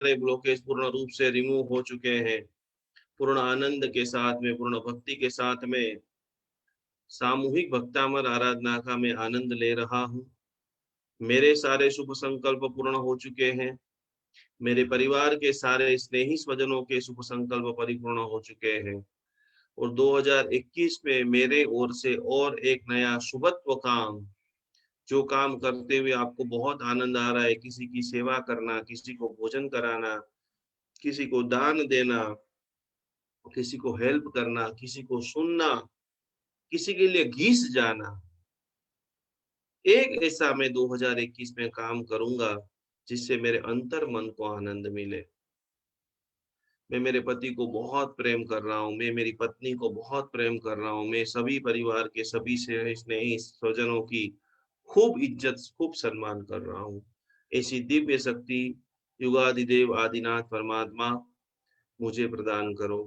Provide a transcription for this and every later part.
सारे ब्लॉकेज पूर्ण रूप से रिमूव हो चुके हैं। पूर्ण आनंद के साथ में, पूर्ण भक्ति के साथ में सामूहिक भक्तामर आराधना का मैं आनंद ले रहा हूँ। मेरे सारे शुभ संकल्प पूर्ण हो चुके हैं। मेरे परिवार के सारे स्नेही स्वजनों के शुभ संकल्प परिपूर्ण हो चुके हैं। और 2021 में मेरे ओर से और एक नया शुभत्व काम, जो काम करते हुए आपको बहुत आनंद आ रहा है, किसी की सेवा करना, किसी को भोजन कराना, किसी को दान देना, किसी को हेल्प करना, किसी को सुनना, किसी के लिए घिस जाना, एक ऐसा मैं 2021 में काम करूंगा जिससे मेरे अंतर मन को आनंद मिले। मैं मेरे पति को बहुत प्रेम कर रहा हूँ, मैं मेरी पत्नी को बहुत प्रेम कर रहा हूँ, मैं सभी परिवार के सभी से स्नेही स्वजनों की खूब इज्जत, खूब सम्मान कर रहा हूँ। ऐसी दिव्य शक्ति युगादिदेव आदिनाथ परमात्मा मुझे प्रदान करो,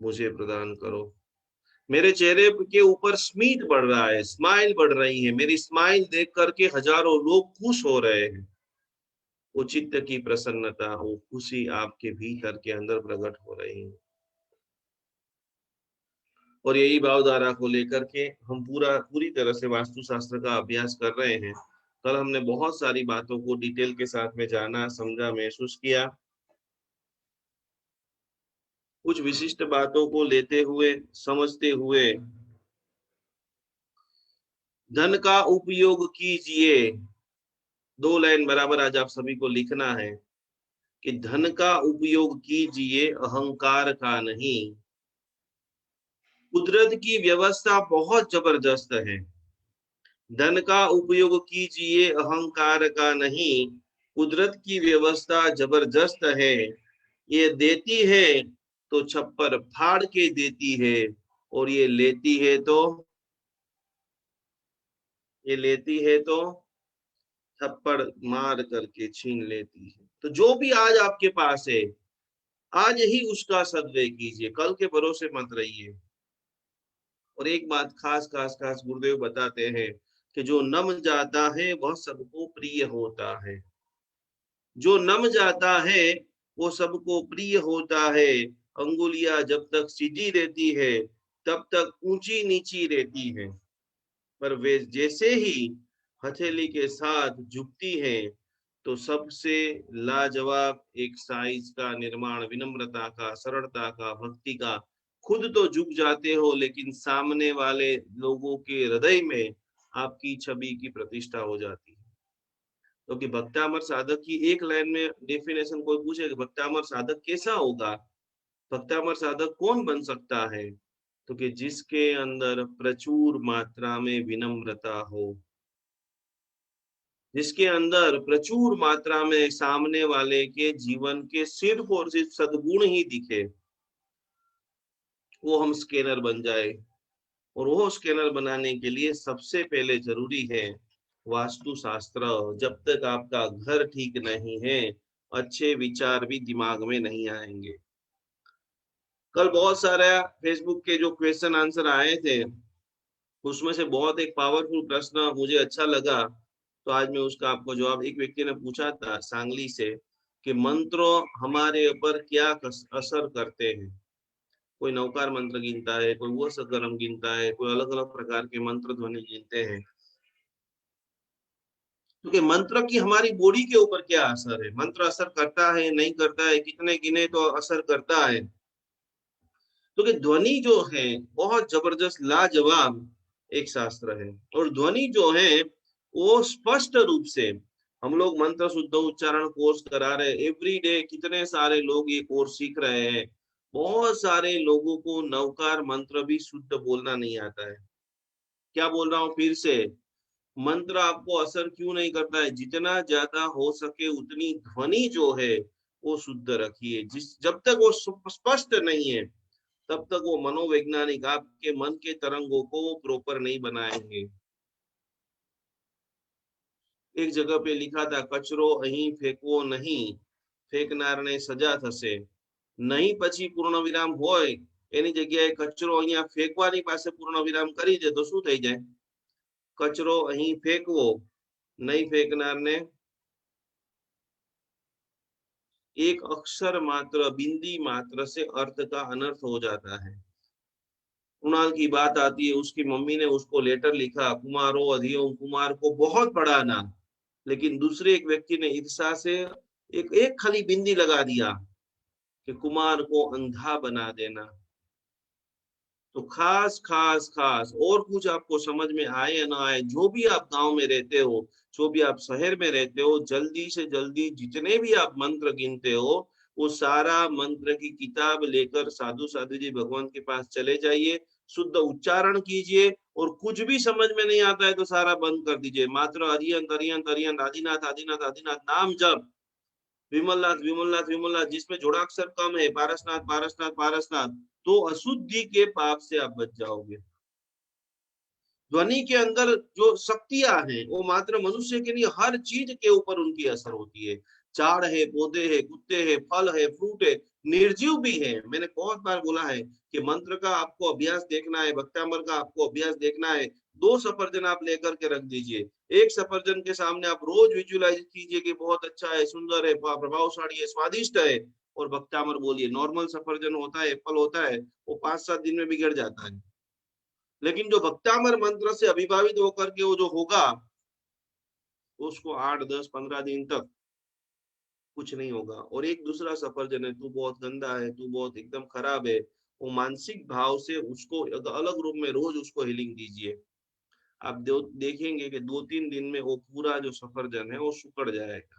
मुझे प्रदान करो। मेरे चेहरे के ऊपर स्मित बढ़ रहा है, स्माइल बढ़ रही है। मेरी स्माइल देख करके हजारों लोग खुश हो रहे हैं। वो चित्त की प्रसन्नता, वो खुशी आपके भीतर के अंदर प्रकट हो रही है। और यही भावधारा को लेकर के हम पूरी तरह से वास्तु शास्त्र का अभ्यास कर रहे हैं। कल हमने बहुत सारी बातों को डिटेल के साथ में जाना, समझा, महसूस किया। कुछ विशिष्ट बातों को लेते हुए, समझते हुए, धन का उपयोग कीजिए। 2 लाइन बराबर आज आप सभी को लिखना है कि धन का उपयोग कीजिए, अहंकार का नहीं। कुदरत की व्यवस्था बहुत जबरदस्त है। धन का उपयोग कीजिए, अहंकार का नहीं। कुदरत की व्यवस्था जबरदस्त है। ये देती है तो छप्पर फाड़ के देती है, और ये लेती है तो थप्पड़ मार करके छीन लेती है। तो जो भी आज आपके पास है, आज ही उसका सद्व्यय कीजिए, कल के भरोसे मत रहिए। और एक बात खास खास खास गुरुदेव बताते हैं कि जो नम जाता है वह सबको प्रिय होता है। जो नम जाता है वो सबको प्रिय होता है। अंगुलियां जब तक सीधी रहती है तब तक ऊंची नीची रहती है, पर वे जैसे ही हथेली के साथ झुकती है तो सबसे लाजवाब एक साइज का निर्माण, विनम्रता का, सरलता का, भक्ति का। खुद तो झुक जाते हो, लेकिन सामने वाले लोगों के हृदय में आपकी छवि की प्रतिष्ठा हो जाती है। क्योंकि भक्तामर साधक की 1 लाइन में डेफिनेशन कोई पूछे कि भक्तामर साधक कैसा होगा, भक्तामर साधक कौन बन सकता है, तो कि जिसके अंदर प्रचुर मात्रा में विनम्रता हो, जिसके अंदर प्रचुर मात्रा में सामने वाले के जीवन के सिर्फ और सिर्फ सद्गुण ही दिखे, वो हम स्कैनर बन जाए। और वो स्कैनर बनाने के लिए सबसे पहले जरूरी है वास्तु शास्त्र। जब तक आपका घर ठीक नहीं है, अच्छे विचार भी दिमाग में नहीं आएंगे। कल बहुत सारा फेसबुक के जो क्वेश्चन आंसर आए थे, उसमें से बहुत एक पावरफुल प्रश्न मुझे अच्छा लगा, तो आज मैं उसका आपको जवाब, एक व्यक्ति ने पूछा था सांगली से कि मंत्रों हमारे ऊपर क्या असर करते हैं। कोई नवकार मंत्र गिनता है, कोई वो सकरम गिनता है, कोई अलग अलग प्रकार के मंत्र ध्वनि गिनते हैं। क्योंकि मंत्र की हमारी बॉडी के ऊपर क्या असर है, मंत्र असर करता है नहीं करता है, कितने गिने तो असर करता है। क्योंकि ध्वनि जो है बहुत जबरदस्त लाजवाब एक शास्त्र है। और ध्वनि जो है वो स्पष्ट रूप से, हम लोग मंत्र शुद्ध उच्चारण कोर्स करा रहे, एवरी डे कितने सारे लोग ये कोर्स सीख रहे हैं। बहुत सारे लोगों को नवकार मंत्र भी शुद्ध बोलना नहीं आता है। क्या बोल रहा हूँ फिर से, मंत्र आपको असर क्यों नहीं करता है, जितना ज्यादा हो सके उतनी ध्वनि जो है वो शुद्ध रखिए। जब तक वो स्पष्ट नहीं है तब तक वो मनोवैज्ञानिक आपके मन के तरंगों को प्रॉपर नहीं बनाएंगे। एक जगह पे लिखा था, कचरो अहीं फेंकવો नहीं, ફેંકનારને સજા થશે। નહીં પછી પૂર્ણ વિરામ હોય એની જગ્યાએ કચરો અહીંયા ફેંકવાની પાસે પૂર્ણ વિરામ કરી દે તો શું થઈ જાય? કચરો અહીં ફેંકવો, નહીં ફેંકનારને एक अक्षर मात्र, बिंदी मात्र से अर्थ का अनर्थ हो जाता है। कुणाल की बात आती है, उसकी मम्मी ने उसको लेटर लिखा, कुमारो अधियो, कुमार को बहुत पढ़ाना, लेकिन दूसरे एक व्यक्ति ने ईर्ष्या से एक एक खाली बिंदी लगा दिया कि कुमार को अंधा बना देना। तो खास खास खास और कुछ आपको समझ में आए या ना आए, जो भी आप गांव में रहते हो, जो भी आप शहर में रहते हो, जल्दी से जल्दी जितने भी आप मंत्र गिनते हो, वो सारा मंत्र की किताब लेकर साधु साधु जी भगवान के पास चले जाइए, शुद्ध उच्चारण कीजिए, और कुछ भी समझ में नहीं आता है तो सारा बंद कर दीजिए। मात्र अरियंत अरियंत अरियंत, आदिनाथ आदिनाथ आदिनाथ नाम जप, विमलनाथ विमलनाथ विमलनाथ, जिसमें जोड़ाक्षर कम है, पारसनाथ पारसनाथ पारसनाथ, तो अशुद्धि के पाप से आप बच जाओगे। ध्वनि के अंदर जो शक्तियां हैं वो मात्र मनुष्य के नहीं, हर चीज के ऊपर उनकी असर होती है। झाड़ है, पौधे है, कुत्ते है, फल है, फ्रूट है, निर्जीव भी है। मैंने बहुत बार बोला है कि मंत्र का आपको अभ्यास देखना है, भक्तामर का आपको अभ्यास देखना है, दो सफरजन आप लेकर के रख दीजिए। एक सफरजन के सामने आप रोज विजुअलाइज कीजिए कि बहुत अच्छा है, सुंदर है, प्रभावशाली है, स्वादिष्ट है, और भक्तामर बोलिए। नॉर्मल सफरजन होता है, एप्पल होता है, वो 5-7 दिन में बिगड़ जाता है, लेकिन जो भक्तामर मंत्र से अभिभावित होकर के वो जो होगा, उसको 8, 10, 15 दिन तक कुछ नहीं होगा। और एक दूसरा सफरजन है, तू बहुत गंदा है, तू बहुत एकदम खराब है, वो मानसिक भाव से उसको अलग रूप में रोज उसको हीलिंग दीजिए। आप देखेंगे कि 2-3 दिन में वो पूरा जो सफरजन है वो सुकड़ जाएगा।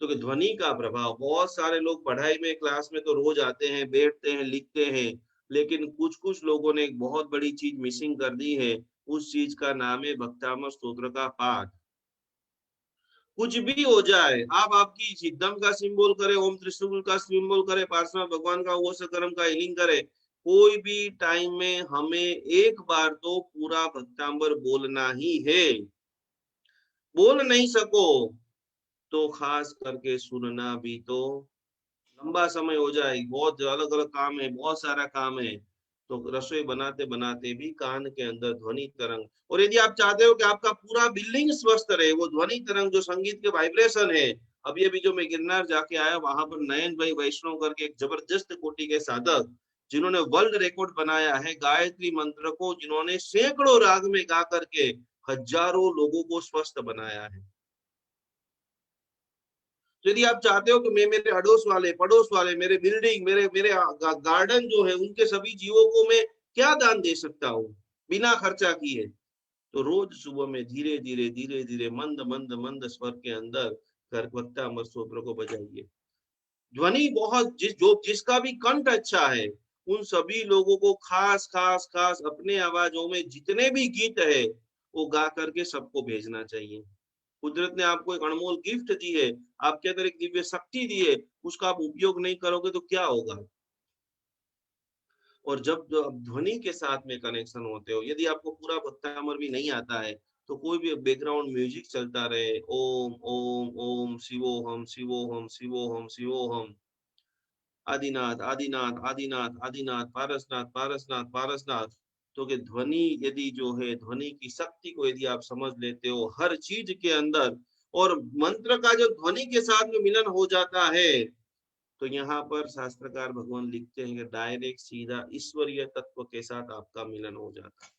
तो कि ध्वनि का प्रभाव, बहुत सारे लोग पढ़ाई में क्लास में तो रोज आते हैं, बैठते हैं, लिखते हैं, लेकिन कुछ कुछ लोगों ने एक बहुत बड़ी चीज मिसिंग कर दी है। उस चीज का नाम है भक्तामर स्तोत्र का पाठ। कुछ भी हो जाए, आप आपकी सिद्धम का सिंबल करे, ओम त्रिशूल का सिंबल करे, पार्श्व भगवान का वो सकरम का हीलिंग करे, कोई भी टाइम में हमें एक बार तो पूरा भक्तांबर बोलना ही है। बोल नहीं सको तो खास करके सुनना भी तो लंबा समय हो जाए, बहुत अलग अलग काम है, बहुत सारा काम है, तो रसोई बनाते बनाते भी कान के अंदर ध्वनि तरंग। और यदि आप चाहते हो कि आपका पूरा बिल्डिंग स्वस्थ रहे, वो ध्वनि तरंग जो संगीत के वाइब्रेशन है, अभी अभी जो मैं गिरनार जाके आया, वहां पर नयन भाई वैष्णव करके एक जबरदस्त कोटि के साधक, जिन्होंने वर्ल्ड रिकॉर्ड बनाया है गायत्री मंत्र को, जिन्होंने सैकड़ों राग में गा करके हजारों लोगों को स्वस्थ बनाया है। तो यदि आप चाहते हो कि मैं मेरे अड़ोस वाले, पड़ोस वाले, मेरे बिल्डिंग, मेरे मेरे गार्डन जो है, उनके सभी जीवों को मैं क्या दान दे सकता हूँ बिना खर्चा किए, तो रोज सुबह में धीरे धीरे धीरे धीरे मंद मंद मंद स्वर के अंदर भक्ता अमर स्तोत्र को बजाइए। ध्वनि बहुत, जिसका भी कंठ अच्छा है, उन सभी लोगों को खास खास खास अपने आवाजों में जितने भी गीत है वो गा करके सबको भेजना चाहिए। कुदरत ने आपको एक अनमोल गिफ्ट दी है, आपके अंदर एक दिव्य शक्ति दी है, उसका आप उपयोग नहीं करोगे तो क्या होगा। और जब ध्वनि के साथ में कनेक्शन होते हो, यदि आपको पूरा भक्तामर भी नहीं आता है, तो कोई भी बैकग्राउंड म्यूजिक चलता रहे, ओम ओम ओम शिवोहम शिवोहम शिवोहम शिवोहम, आदिनाथ आदिनाथ आदिनाथ आदिनाथ, पारसनाथ पारसनाथ पारसनाथ। तो कि ध्वनि यदि जो है, ध्वनि की शक्ति को यदि आप समझ लेते हो हर चीज के अंदर, और मंत्र का जो ध्वनि के साथ में मिलन हो जाता है, तो यहाँ पर शास्त्रकार भगवान लिखते हैं कि डायरेक्ट सीधा ईश्वरीय तत्व के साथ आपका मिलन हो जाता है।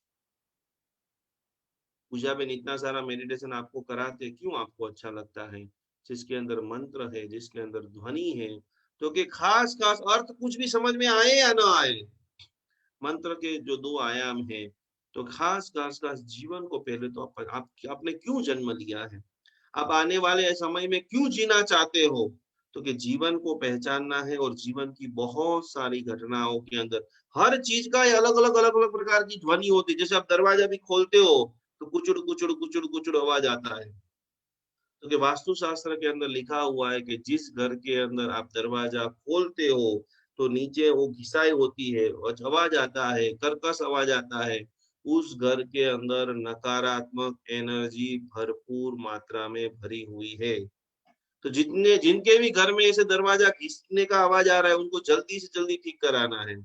पूजा में इतना सारा मेडिटेशन आपको कराते, क्यों आपको अच्छा लगता है? जिसके अंदर मंत्र है, जिसके अंदर ध्वनि है, तो कि खास खास अर्थ कुछ भी समझ में आए या ना आए, मंत्र के जो 2 आयाम है, तो खास खास खास जीवन को पहले तो आपने क्यों जन्म लिया है, आप आने वाले समय में क्यों जीना चाहते हो, तो कि जीवन को पहचानना है। और जीवन की बहुत सारी घटनाओं के अंदर हर चीज का अलग अलग प्रकार की ध्वनि होती है। जैसे आप दरवाजा भी खोलते हो तो कुचुड़ कुचुड़ कुचुड़ कुचुड़ आवाज आता है, तो कि वास्तु शास्त्र के अंदर लिखा हुआ है कि जिस घर के अंदर आप दरवाजा खोलते हो तो नीचे वो घिसाई होती है और आवाज आता है, कर्कश आवाज आता है, उस घर के अंदर नकारात्मक एनर्जी भरपूर मात्रा में भरी हुई है। तो जितने जिनके भी घर में ऐसे दरवाजा घिसने का आवाज आ रहा है, उनको जल्दी से जल्दी ठीक कराना है।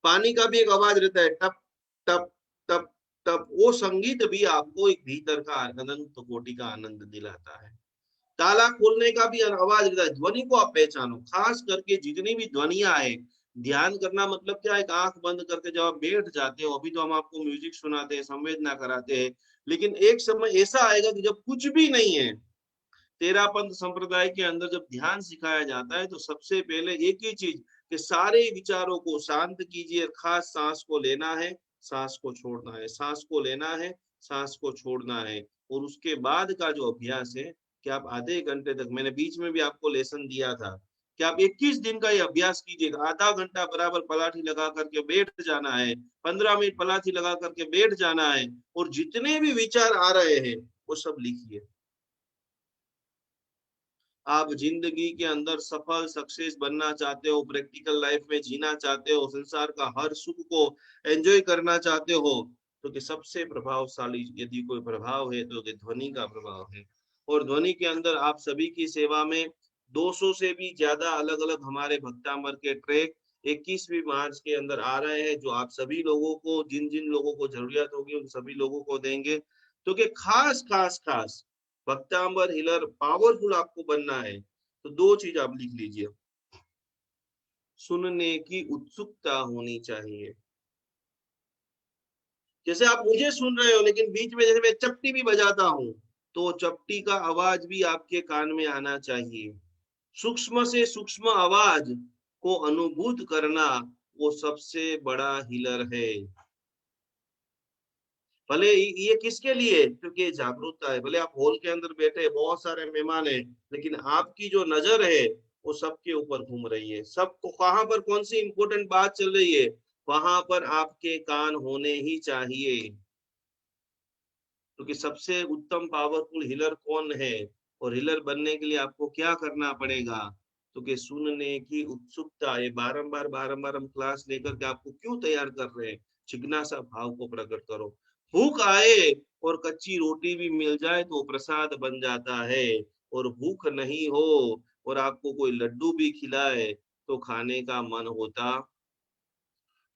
पानी का भी एक आवाज रहता है, टप टप टप टप, वो संगीत भी आपको एक भीतर का अनंत कोटि का आनंद दिलाता है। ताला खोलने का भी आवाज रहता है। ध्वनि को आप पहचानो, खास करके जितनी भी ध्वनियां है। ध्यान करना मतलब क्या है, आंख बंद करके जब आप बैठ जाते हो, अभी तो हम आपको म्यूजिक सुनाते हैं, संवेदना कराते हैं, लेकिन एक समय ऐसा आएगा कि जब कुछ भी नहीं है। तेरापंथ संप्रदाय के अंदर जब ध्यान सिखाया जाता है तो सबसे पहले एक ही चीज, कि सारे विचारों को शांत कीजिए, खास सांस को लेना है, सांस को छोड़ना है, सांस को लेना है, सांस को छोड़ना है। और उसके बाद का जो अभ्यास है, कि आप आधे घंटे तक, मैंने बीच में भी आपको लेसन दिया था कि आप 21 दिन का ये अभ्यास कीजिएगा। आधा घंटा बराबर पलाठी लगा करके बैठ जाना है, 15 मिनट पलाठी लगा करके बैठ जाना है, और जितने भी विचार आ रहे हैं वो सब लिखिए। आप जिंदगी के अंदर सफल सक्सेस बनना चाहते हो, प्रैक्टिकल लाइफ में जीना चाहते हो, संसार का हर सुख को एंजॉय करना चाहते हो, तो कि सबसे प्रभावशाली यदि कोई प्रभाव है तो कि ध्वनि का प्रभाव है। और ध्वनि के अंदर आप सभी की सेवा में 200 से भी ज्यादा अलग अलग हमारे भक्तामर के ट्रैक 21वीं मार्च के अंदर आ रहे हैं, जो आप सभी लोगों को, जिन जिन लोगों को जरूरत होगी उन सभी लोगों को देंगे। तो कि खास खास खास भक्तांबर हीलर पावरफुल आपको बनना है, तो दो चीज आप लिख लीजिए। सुनने की उत्सुकता होनी चाहिए। जैसे आप मुझे सुन रहे हो, लेकिन बीच में जैसे मैं चपटी भी बजाता हूँ, तो चपटी का आवाज भी आपके कान में आना चाहिए। सूक्ष्म से सूक्ष्म आवाज को अनुभूत करना, वो सबसे बड़ा हीलर है। भले ये किसके लिए, क्योंकि जागरूकता है। भले आप हॉल के अंदर बैठे, बहुत सारे मेहमान हैं, लेकिन आपकी जो नजर है वो सबके ऊपर घूम रही है। सबको कहाँ पर कौन सी इंपॉर्टेंट बात चल रही है, वहां पर आपके कान होने ही चाहिए। क्योंकि सबसे उत्तम पावरफुल हीलर कौन है, और हीलर बनने के लिए आपको क्या करना पड़ेगा, तो कि सुनने की उत्सुकता। ये बारंबार बारंबार हम क्लास लेकर के आपको क्यों तैयार कर रहे हैं, जिज्ञासा भाव को प्रकट करो। भूख आए और कच्ची रोटी भी मिल जाए तो प्रसाद बन जाता है, और भूख नहीं हो और आपको कोई लड्डू भी खिलाए तो खाने का मन होता।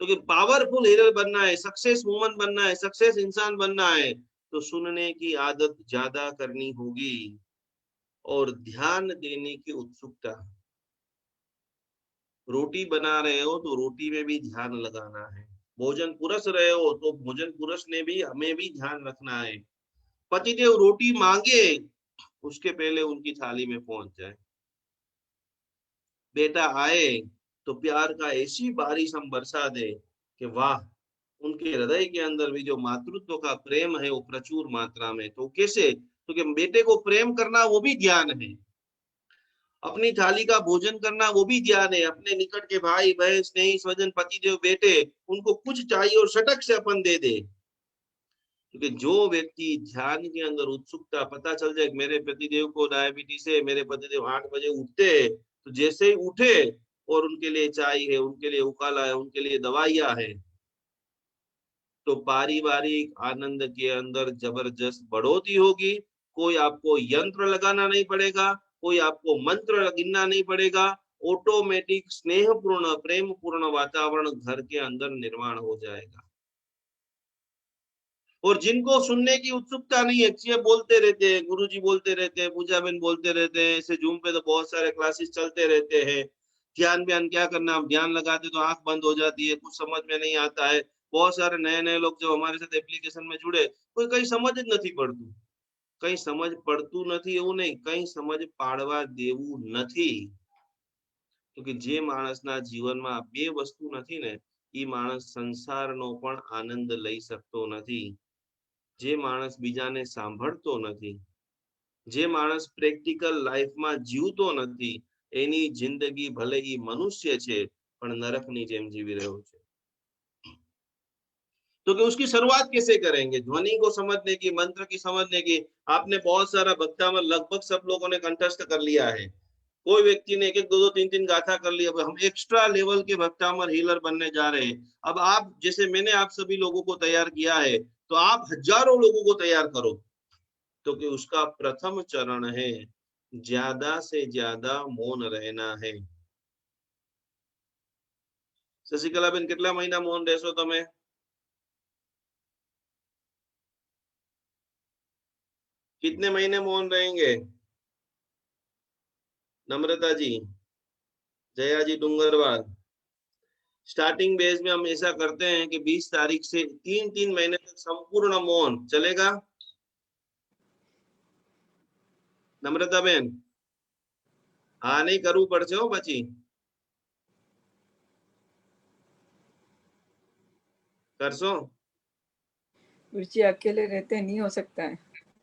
तो कि पावरफुल हीलर बनना है, सक्सेस वुमन बनना है, सक्सेस इंसान बनना है, तो सुनने की आदत ज्यादा करनी होगी, और ध्यान देने की उत्सुकता। रोटी बना रहे हो तो रोटी में भी ध्यान लगाना है। भोजन पुरस रहे हो तो भोजन पुरस ने भी हमें भी ध्यान रखना है। पतिदेव रोटी मांगे, उसके पहले उनकी थाली में पहुंच जाए। बेटा आए तो प्यार का ऐसी बारिश हम बरसा दे कि वाह, उनके हृदय के अंदर भी जो मातृत्व का प्रेम है वो प्रचुर मात्रा में। तो कैसे, तो कि बेटे को प्रेम करना वो भी ज्ञान है, अपनी थाली का भोजन करना वो भी ध्यान है। अपने निकट के भाई बहन स्नेही स्वजन पति देव बेटे, उनको कुछ चाहिए और सटक से अपन दे दे। क्योंकि जो व्यक्ति ध्यान के अंदर उत्सुकता, पता चल जाए मेरे पतिदेव को डायबिटीज है, मेरे पतिदेव 8 बजे उठते हैं, तो जैसे ही उठे और उनके लिए चाय है, उनके लिए उकाला है, उनके लिए दवाइयां है, तो पारिवारिक आनंद के अंदर जबरदस्त बढ़ोतरी होगी। कोई आपको यंत्र लगाना नहीं पड़ेगा, कोई आपको मंत्र गिनना नहीं पड़ेगा। ऑटोमेटिक स्नेहपूर्ण प्रेम पूर्ण वातावरण घर के अंदर निर्माण हो जाएगा। और जिनको सुनने की उत्सुकता नहीं है, ये बोलते रहते हैं, गुरुजी बोलते रहते हैं, पूजा बहन बोलते रहते हैं, ऐसे जूम पे तो बहुत सारे क्लासेस चलते रहते हैं। ध्यान बयान क्या करना, हम ध्यान लगाते तो आंख बंद हो जाती है, कुछ समझ में नहीं आता है। बहुत सारे नए नए लोग जब हमारे साथ एप्लीकेशन में जुड़े, कोई कहीं समझ જ નથી પડતું। કઈ સમજ પડતું નથી એવું નહીં, કઈ સમજ પાડવા દેવું નથી। क्योंकि જે માણસના જીવનમાં બે વસ્તુ નથી ને, એ માણસ સંસારનો પણ આનંદ લઈ શકતો નથી। જે માણસ બીજાને સાંભળતો નથી, જે માણસ પ્રેક્ટિકલ લાઈફમાં જીવતો નથી, એની જિંદગી ભલે એ મનુષ્ય છે પણ નરકની જેમ જીવી રહ્યો છે। तो कि उसकी शुरुआत कैसे करेंगे, ध्वनि को समझने की, मंत्र की समझने की। आपने बहुत सारा भक्तामर लगभग सब लोगों ने कंठस्थ कर लिया है। कोई व्यक्ति ने एक एक दो दो तीन तीन गाथा कर लिया। हम एक्स्ट्रा लेवल के भक्तामर हीलर बनने जा रहे हैं। अब आप जैसे मैंने आप सभी लोगों को तैयार किया है, तो आप हजारों लोगों को तैयार करो। तो कि उसका प्रथम चरण है ज्यादा से ज्यादा मौन रहना है। शशिकला बेन, कितना महीना मौन रहशो તમે? कितने महीने मौन रहेंगे? नम्रता जी, जया जी डूंगरवाल। स्टार्टिंग बेस में हम ऐसा करते हैं कि 20 तारीख से 3 महीने तक संपूर्ण मौन चलेगा। नम्रता बेन, हाँ नहीं करू पड़ हो बची करसो। गुरुजी अकेले रहते नहीं हो सकता है।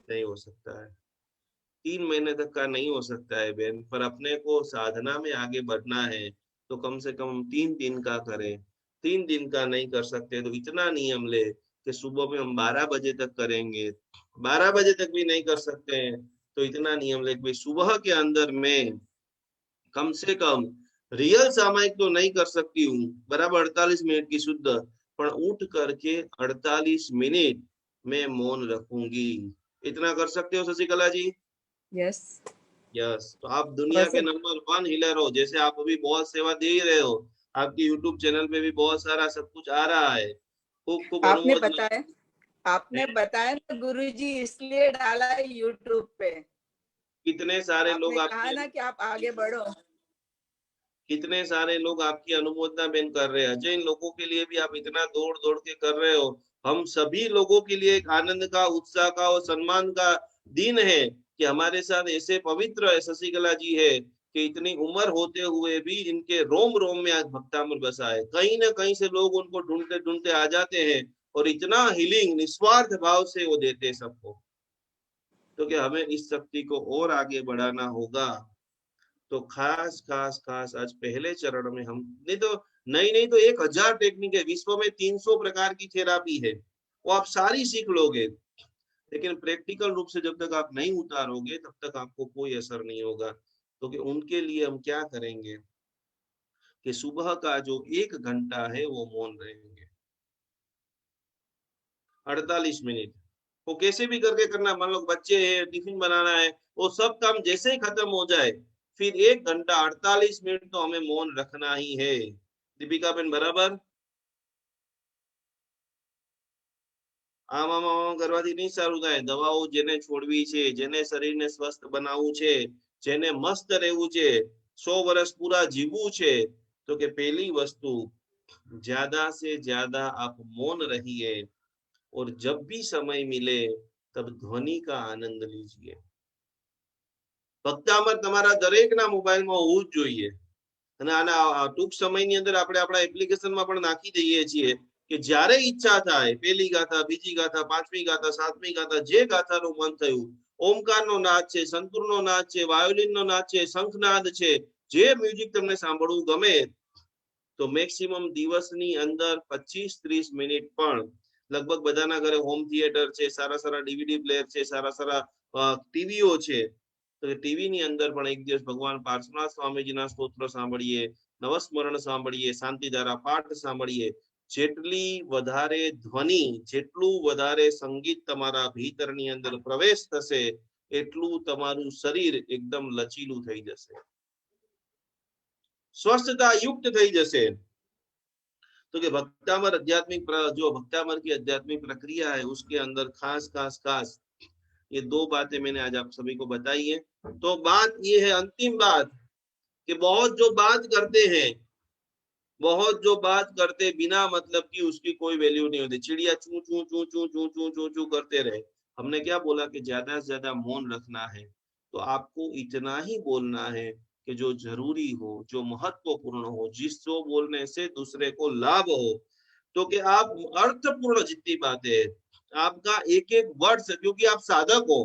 नहीं हो सकता है, 3 महीने तक का नहीं हो सकता है बेन, पर अपने को साधना में आगे बढ़ना है तो कम से कम हम 3 दिन का करें। 3 दिन का नहीं कर सकते तो इतना नियम ले कि सुबह में हम 12 बजे तक करेंगे। 12 बजे तक भी नहीं कर सकते हैं तो इतना नियम ले कि भाई सुबह के अंदर में कम से कम रियल सामायिक तो नहीं कर सकती हूँ बराबर 48 मिनट की शुद्ध, पर उठ करके 48 मिनट में मौन रखूंगी। इतना कर सकते हो शशिकला जी? यस। यस, तो आप दुनिया के वैसे नंबर 1 हीलर हो। जैसे आप अभी बहुत सेवा दे ही रहे हो, आपकी यूट्यूब चैनल पे भी बहुत सारा सब कुछ आ रहा है। खूब खूब आपने अनुमोदन बताया, आपने है। बताया ना गुरुजी, इसलिए डाला है यूट्यूब पे। कितने सारे लोग आपने कहा आपकी ना कि आप आगे बढ़ो। कितने सारे लोग आपकी अनुमोदना बेन कर रहे हैं। जिन लोगों के लिए भी आप इतना दौड़ दौड़ के कर रहे हो, हम सभी लोगों के लिए एक आनंद का, उत्साह का और सम्मान का दिन है कि हमारे साथ ऐसे पवित्र शशिकला जी है कि इतनी उम्र होते हुए भी इनके रोम रोम में आज भक्तामृत बसा है। कहीं ना कहीं से लोग उनको ढूंढते ढूंढते आ जाते हैं और इतना हीलिंग निस्वार्थ भाव से वो देते हैं सबको। तो क्या हमें इस शक्ति को और आगे बढ़ाना होगा। तो खास खास खास आज पहले चरण में हम नहीं तो नहीं तो 1000 टेक्निक है विश्व में, 300 प्रकार की थेरापी है, वो आप सारी सीख लोगे, लेकिन प्रैक्टिकल रूप से जब तक आप नहीं उतारोगे तब तक आपको कोई असर नहीं होगा। तो कि उनके लिए हम क्या करेंगे कि सुबह का जो 1 घंटा है वो मौन रहेंगे, 48 मिनट। वो कैसे भी करके करना, मान लो बच्चे हैं टिफिन बनाना है, वो सब काम जैसे ही खत्म हो जाए फिर 1 घंटा 48 मिनट तो हमें मौन रखना ही है। दीपिका बेन बराबर? આમ કરવાથી નહીં સારું થાય। દવાઓ જેને છોડવી છે, જેને શરીરને સ્વસ્થ બનાવવું છે, જેને મસ્ત રહેવું છે, 100 વર્ષ પૂરા જીવવું છે, તો કે પહેલી વસ્તુ ज्यादा से ज्यादा आप मौन रहिए और जब भी समय मिले तब ध्वनि का आनंद लीजिए। ભક્તામર તમારા દરેકના મોબાઈલમાં હોવું જ જોઈએ અને આના ટૂંક સમયની અંદર આપણે આપણા એપ્લિકેશનમાં પણ નાખી દઈએ છીએ કે જ્યારે ઈચ્છા થાય પહેલી ગાથા, બીજી ગાથા, પાંચમી ગાથા, સાતમી ગાથા, જે ગાથાનું મન થયું, ઓમકારનો નાદ છે, સંતૂરનો નાદ છે, વાયોલિનનો નાદ છે, શંખનાદ છે, જે મ્યુઝિક તમને સાંભળવું ગમે તો મેક્સિમમ દિવસની અંદર 25-30 મિનિટ પણ લગભગ બધાના ઘરે હોમ થિયેટર છે, સારા સારા ડીવીડી પ્લેયર છે, સારા સારા ટીવીઓ છે, તો ટીવી ની અંદર પણ એક દિવસ ભગવાન પાર્શ્વનાથ સ્વામીજીના સ્તોત્ર સાંભળીએ, નવસ્મરણ સાંભળીએ, શાંતિધારા પાઠ સાંભળીએ। જેટલી વધારે ધ્વનિ, જેટલું વધારે સંગીત તમારા ભીતરની અંદર પ્રવેશ થશે એટલું તમારું શરીર એકદમ લચીલું થઈ જશે, સ્વસ્થતા युक्त થઈ જશે। तो कि भक्तामर आध्यात्मिक जो भक्तामर की आध्यात्मिक प्रक्रिया है उसके अंदर खास खास खास ये 2 बातें मैंने आज आप सभी को बताई है। तो बात ये है, अंतिम बात, कि बहुत जो बात करते हैं, बहुत जो बात करते बिना मतलब की उसकी कोई वैल्यू नहीं होती। चिड़िया चू चू चू चू चू चू चू चू करते रहे। हमने क्या बोला कि ज्यादा से ज्यादा मौन रखना है, तो आपको इतना ही बोलना है कि जो जरूरी हो, जो महत्वपूर्ण हो, जिसको बोलने से दूसरे को लाभ हो। तो कि आप अर्थपूर्ण जितनी बातें, आपका एक एक वर्ड्स, क्योंकि आप साधक हो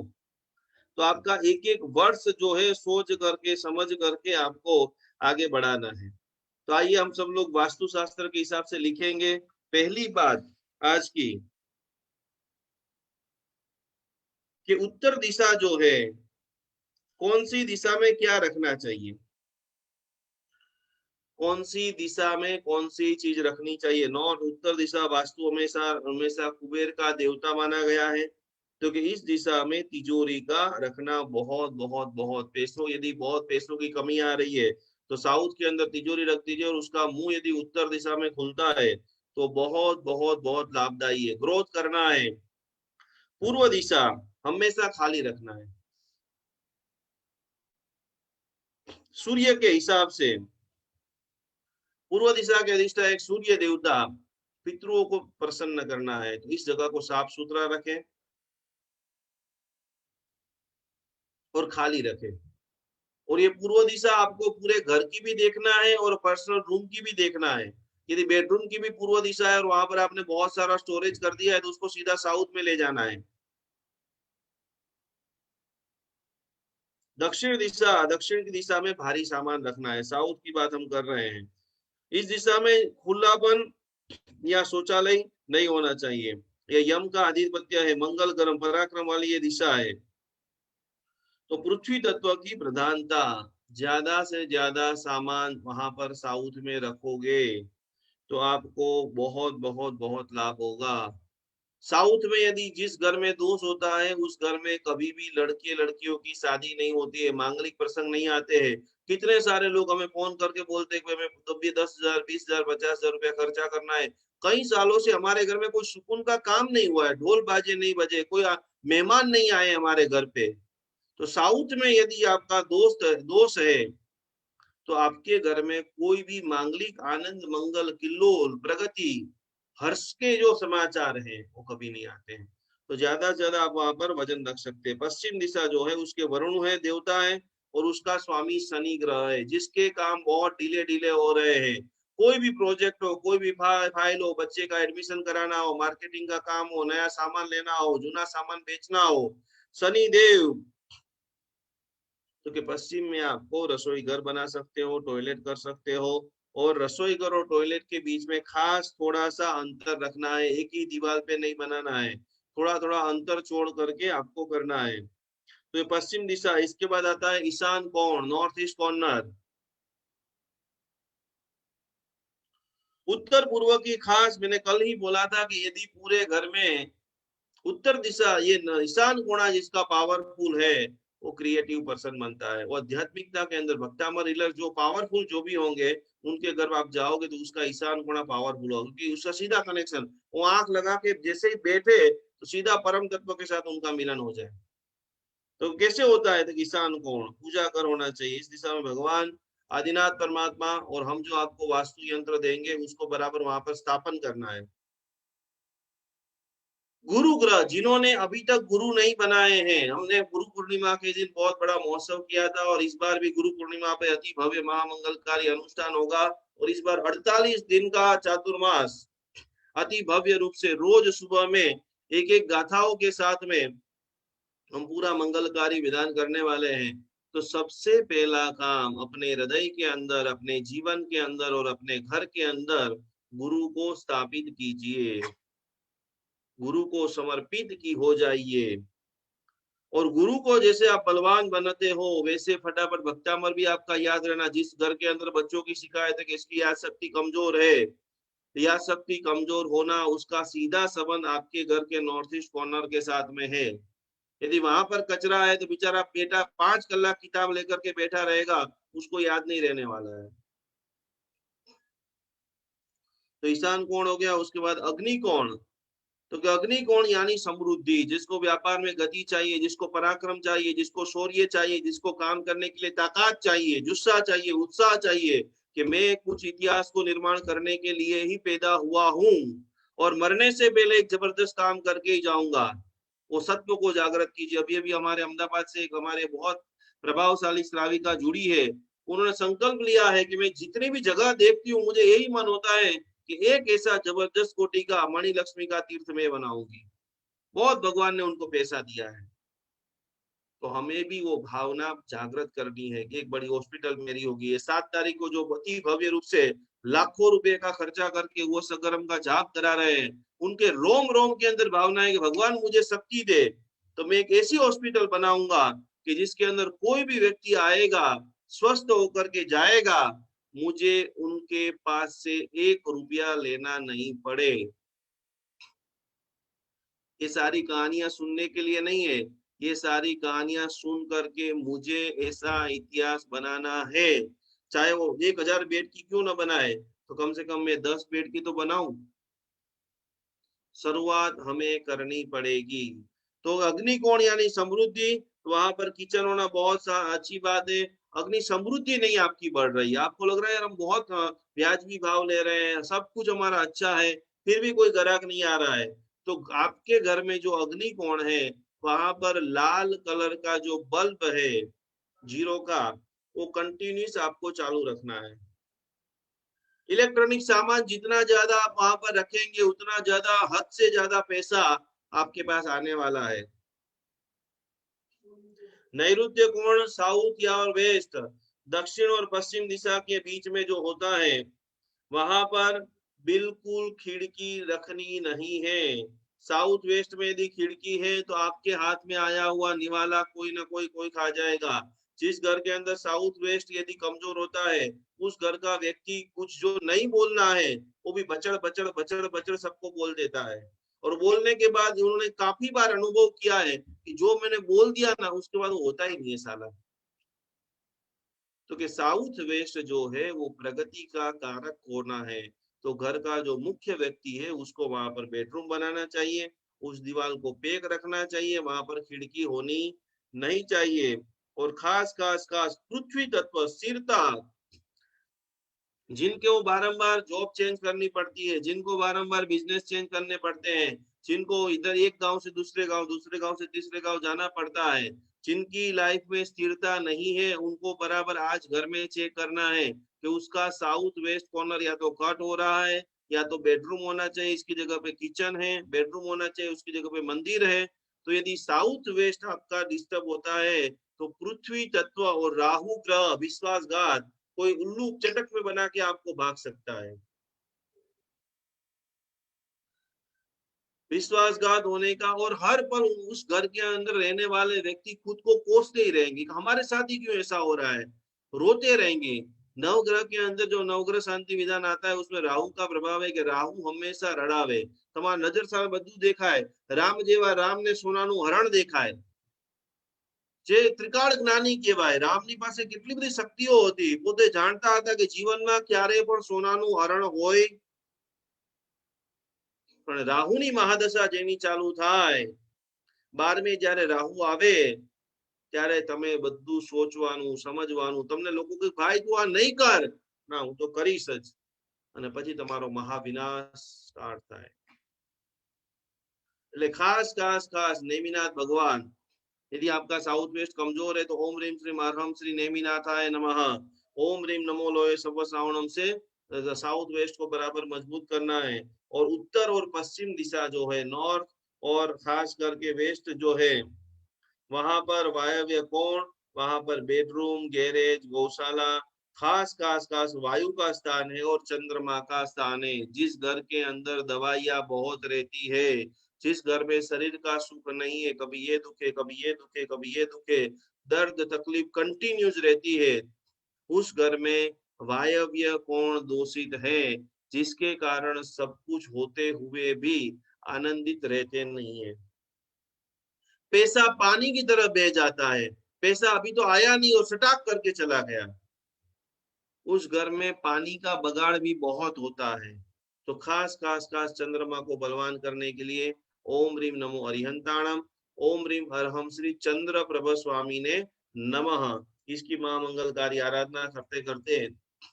तो आपका एक एक वर्ड्स जो है सोच करके समझ करके आपको आगे बढ़ाना है। तो आइए हम सब लोग वास्तुशास्त्र के हिसाब से लिखेंगे। पहली बात आज की कि उत्तर दिशा जो है, कौन सी दिशा में क्या रखना चाहिए, कौन सी दिशा में कौन सी चीज रखनी चाहिए। नॉर्थ उत्तर दिशा वास्तु हमेशा हमेशा कुबेर का देवता माना गया है, तो कि इस दिशा में तिजोरी का रखना बहुत बहुत बहुत, पैसों यदि बहुत पैसों की कमी आ रही है तो साउथ के अंदर तिजोरी रख दीजिए और उसका मुंह यदि उत्तर दिशा में खुलता है तो बहुत बहुत बहुत लाभदायी है। ग्रोथ करना है, पूर्व दिशा हमेशा खाली रखना है। सूर्य के हिसाब से पूर्व दिशा के अधिष्ठायक सूर्य देवता पितरों को प्रसन्न करना है, तो इस जगह को साफ सुथरा रखें और खाली रखें। और ये पूर्व दिशा आपको पूरे घर की भी देखना है और पर्सनल रूम की भी देखना है। यदि बेडरूम की भी पूर्व दिशा है और वहां पर आपने बहुत सारा स्टोरेज कर दिया है तो उसको सीधा साउथ में ले जाना है। दक्षिण की दिशा में भारी सामान रखना है, साउथ की बात हम कर रहे हैं। इस दिशा में खुलापन या शौचालय नहीं होना चाहिए। यह यम का आधिपत्य है, मंगल गर्म पराक्रम वाली ये दिशा है। तो पृथ्वी तत्व की प्रधानता, ज्यादा से ज्यादा सामान वहां पर साउथ में रखोगे तो आपको बहुत बहुत बहुत लाभ होगा। साउथ में यदि जिस घर में दोष होता है उस घर में कभी भी लड़के लड़कियों की शादी नहीं होती है, मांगलिक प्रसंग नहीं आते हैं। कितने सारे लोग हमें फोन करके बोलते हैं कि हमें तो भी 10,000 20,000 50,000 रुपया खर्चा करना है। कई सालों से हमारे घर में कोई सुकून का काम नहीं हुआ है, ढोल बाजे नहीं बजे, कोई मेहमान नहीं आए हमारे घर पे। तो साउथ में यदि आपका दोष है तो आपके घर में कोई भी मांगलिक आनंद मंगल किल्लोल प्रगति हर्ष के जो समाचार हैं वो कभी नहीं आते हैं। तो ज्यादा से ज्यादा आप वहां पर वजन रख सकते हैं। पश्चिम दिशा जो है उसके वरुण है, देवता है, और उसका स्वामी शनि ग्रह है, जिसके काम बहुत डिले डिले हो रहे हैं। कोई भी प्रोजेक्ट हो, कोई भी फाइल हो, बच्चे का एडमिशन कराना हो, मार्केटिंग का काम हो, नया सामान लेना हो, जूना सामान बेचना हो, शनि देव क्योंकि पश्चिम में आपको रसोई घर बना सकते हो, टॉयलेट कर सकते हो, और रसोई घर और टॉयलेट के बीच में खास थोड़ा सा अंतर रखना है, एक ही दीवार पे नहीं बनाना है, थोड़ा थोड़ा अंतर छोड़ करके आपको करना है। तो ये पश्चिम दिशा। इसके बाद आता है ईशान कोण, नॉर्थ ईस्ट कॉर्नर। उत्तर पूर्व की खास, मैंने कल ही बोला था कि यदि पूरे घर में उत्तर दिशा, ये ईशान कोणा जिसका पावरफुल है वो क्रिएटिव पर्सन बनता है। वो आध्यात्मिकता के अंदर भक्तामर हीलर जो पावरफुल जो भी होंगे उनके घर आप जाओगे तो उसका ईशान कोणा पावरफुल होगा, क्योंकि उसका सीधा कनेक्शन, वो आंख लगा के जैसे ही बैठे तो सीधा परम तत्व के साथ उनका मिलन हो जाए। तो कैसे होता है? तो ईशान कोण पूजा कर होना चाहिए। इस दिशा में भगवान आदिनाथ परमात्मा और हम जो आपको वास्तु यंत्र देंगे उसको बराबर वहां पर स्थापन करना है। गुरु ग्रह, जिन्होंने अभी तक गुरु नहीं बनाए हैं, हमने गुरु पूर्णिमा के दिन बहुत बड़ा महोत्सव किया था और इस बार भी गुरु पूर्णिमा पे अति भव्य महामंगलकारी अनुष्ठान होगा। और इस बार 48 दिन का चातुर्मास अति भव्य रूप से रोज सुबह में एक एक गाथाओं के साथ में हम पूरा मंगलकारी विधान करने वाले हैं। तो सबसे पहला काम अपने हृदय के अंदर, अपने जीवन के अंदर और अपने घर के अंदर गुरु को स्थापित कीजिए, गुरु को समर्पित की हो जाइए। और गुरु को जैसे आप बलवान बनाते हो वैसे फटाफट भक्तामर भी आपका याद रहना। जिस घर के अंदर बच्चों की शिकायत है कि इसकी याद शक्ति कमजोर है, याद शक्ति कमजोर होना उसका सीधा संबंध आपके घर के नॉर्थ ईस्ट कॉर्नर के साथ में है। यदि वहां पर कचरा है तो बेचारा बेटा 5 कलाक किताब लेकर के बैठा रहेगा, उसको याद नहीं रहने वाला है। तो ईशान कोण हो गया। उसके बाद अग्नि कोण। तो अग्नि कोण यानी समृद्धि, जिसको व्यापार में गति चाहिए, जिसको पराक्रम चाहिए, जिसको शौर्य चाहिए, जिसको काम करने के लिए ताकत चाहिए, जुस्सा चाहिए, उत्साह चाहिए कि मैं कुछ इतिहास को निर्माण करने के लिए ही पैदा हुआ हूं और मरने से पहले एक जबरदस्त काम करके ही जाऊंगा। वो सत्व को जागृत कीजिए। अभी अभी हमारे अहमदाबाद से एक हमारे बहुत प्रभावशाली श्राविका जुड़ी है, उन्होंने संकल्प लिया है कि मैं जितनी भी जगह देखती हूँ मुझे यही मन होता है कि एक ऐसा जबरदस्त कोटि का मणि लक्ष्मी का तीर्थ में बनाऊंगी। बहुत भगवान ने उनको पैसा दिया है, तो हमें भी वो भावना जागृत करनी है कि एक बड़ी हॉस्पिटल मेरी होगी। 7 तारीख को जो अति भव्य रूप से लाखों रुपए का खर्चा करके वो सगरम का जाप करा रहे हैं, उनके रोम रोम के अंदर भावना है कि भगवान मुझे शक्ति दे तो मैं एक ऐसी हॉस्पिटल बनाऊंगा कि जिसके अंदर कोई भी व्यक्ति आएगा स्वस्थ होकर के जाएगा, मुझे उनके पास से 1 रुपया लेना नहीं पड़े। ये सारी कहानियां सुनने के लिए नहीं है, ये सारी कहानियां सुन करके मुझे ऐसा इतिहास बनाना है। चाहे वो 1,000 बेड की क्यों ना बनाए, तो कम से कम मैं 10 बेड की तो बनाऊं। शुरुआत हमें करनी पड़ेगी। तो अग्निकोण यानी समृद्धि, तो वहां पर किचन होना बहुत अच्छी बात है। अग्नि समृद्धि नहीं आपकी बढ़ रही है, आपको लग रहा है यार हम बहुत व्याजबी भाव ले रहे हैं, सब कुछ हमारा अच्छा है, फिर भी कोई ग्राहक नहीं आ रहा है, तो आपके घर में जो अग्नि कोण है वहां पर लाल कलर का जो बल्ब है जीरो का, वो कंटिन्यूस आपको चालू रखना है। इलेक्ट्रॉनिक सामान जितना ज्यादा आप वहां पर रखेंगे उतना ज्यादा, हद से ज्यादा पैसा आपके पास आने वाला है। नैऋत्य कोण साउथ या और वेस्ट, दक्षिण और पश्चिम दिशा के बीच में जो होता है वहां पर बिल्कुल खिड़की रखनी नहीं है। साउथ वेस्ट में यदि खिड़की है तो आपके हाथ में आया हुआ निवाला कोई ना कोई खा जाएगा। जिस घर के अंदर साउथ वेस्ट यदि कमजोर होता है, उस घर का व्यक्ति कुछ जो नहीं बोलना है वो भी बचड़ बचड़ बचड़ बचड़ सबको बोल देता है। और बोलने के बाद उन्होंने काफी बार अनुभव किया है कि जो मैंने बोल दिया ना उसके बाद वो होता ही नहीं है साला। तो कि साउथ वेस्ट जो है वो प्रगति का कारक होना है, तो घर का जो मुख्य व्यक्ति है उसको वहां पर बेडरूम बनाना चाहिए, उस दीवार को पैक रखना चाहिए, वहां पर खिड़की होनी नहीं चाहिए। और खास खास खास पृथ्वी तत्व स्थिरता, जिनको बारंबार जॉब चेंज करनी पड़ती है, जिनको बारंबार बिजनेस चेंज करने पड़ते हैं, जिनको इधर एक गांव से दूसरे गांव से तीसरे गांव जाना पड़ता है, जिनकी लाइफ में स्थिरता नहीं है, उनको बराबर आज घर में चेक करना है कि उसका साउथ वेस्ट कॉर्नर या तो कट हो रहा है या तो बेडरूम होना चाहिए, इसकी जगह पे किचन है, बेडरूम होना चाहिए उसकी जगह पे मंदिर है। तो यदि साउथ वेस्ट आपका डिस्टर्ब होता है तो पृथ्वी तत्व और राहु ग्रह विश्वासघात कोई उल्लू चटक में बना के आपको भाग सकता है। विश्वासघात होने का, और हर पल उस घर के अंदर रहने वाले व्यक्ति खुद को कोसते ही रहेंगे, हमारे साथ ही क्यों ऐसा हो रहा है, रोते रहेंगे। नवग्रह के अंदर जो नवग्रह शांति विधान आता है उसमें राहु का प्रभाव है कि राहु हमेशा रड़ावे। તમારા नजर सामे બધું देखा है, राम जेवा राम ने सोनाનું हरण देखा है, જે ત્રિકાળ જ્ઞાની કહેવાય, રામની પાસે કેટલી બધી શક્તિઓ હતી, પોતે જાણતા હતા કે જીવનમાં ક્યારે પણ સોનાનું હરણ હોય, પણ રાહુની મહાદશા જેની ચાલુ થાય, 12મે જ્યારે રાહુ આવે ત્યારે તમે બધું સોચવાનું સમજવાનું, તમને લોકો કે ભાઈ તું આ નહીં કર, ના હું તો કરીશ જ, અને પછી તમારો મહાવિનાશ સ્ટાર્ટ થાય। એટલે ખાસ ખાસ ખાસ नेमिनाथ भगवान, यदि आपका साउथ वेस्ट कमजोर है तो ओम ह्रीम श्री अर्हम श्री नेमिनाथाय नमः, ओम ह्रीम नमो लोहे सव श्रावणम से साउथ वेस्ट को बराबर मजबूत करना है। और उत्तर और पश्चिम दिशा जो है नॉर्थ और खास करके वेस्ट जो है वहां पर वायव्य कोण, वहां पर बेडरूम गैरेज गौशाला, खास खास खास वायु का स्थान है और चंद्रमा का स्थान है। जिस घर के अंदर दवाइयां बहुत रहती है, जिस घर में शरीर का सुख नहीं है, कभी ये दुखे कभी ये दुखे कभी ये दुखे, दर्द तकलीफ कंटिन्यूस रहती है, उस घर में वायव्य कोण दूषित है, जिसके कारण सब कुछ होते हुए भी आनंदित रहते नहीं है। पैसा पानी की तरह बह जाता है, पैसा अभी तो आया नहीं और सटाक करके चला गया, उस घर में पानी का बगाड़ भी बहुत होता है। तो खास खास खास चंद्रमा को बलवान करने के लिए ओम रीम नमो अरिहंताणम, ओम रीम हरहम श्री चंद्र प्रभ स्वामी ने नमः, इसकी महामंगलकारी आराधना करते करते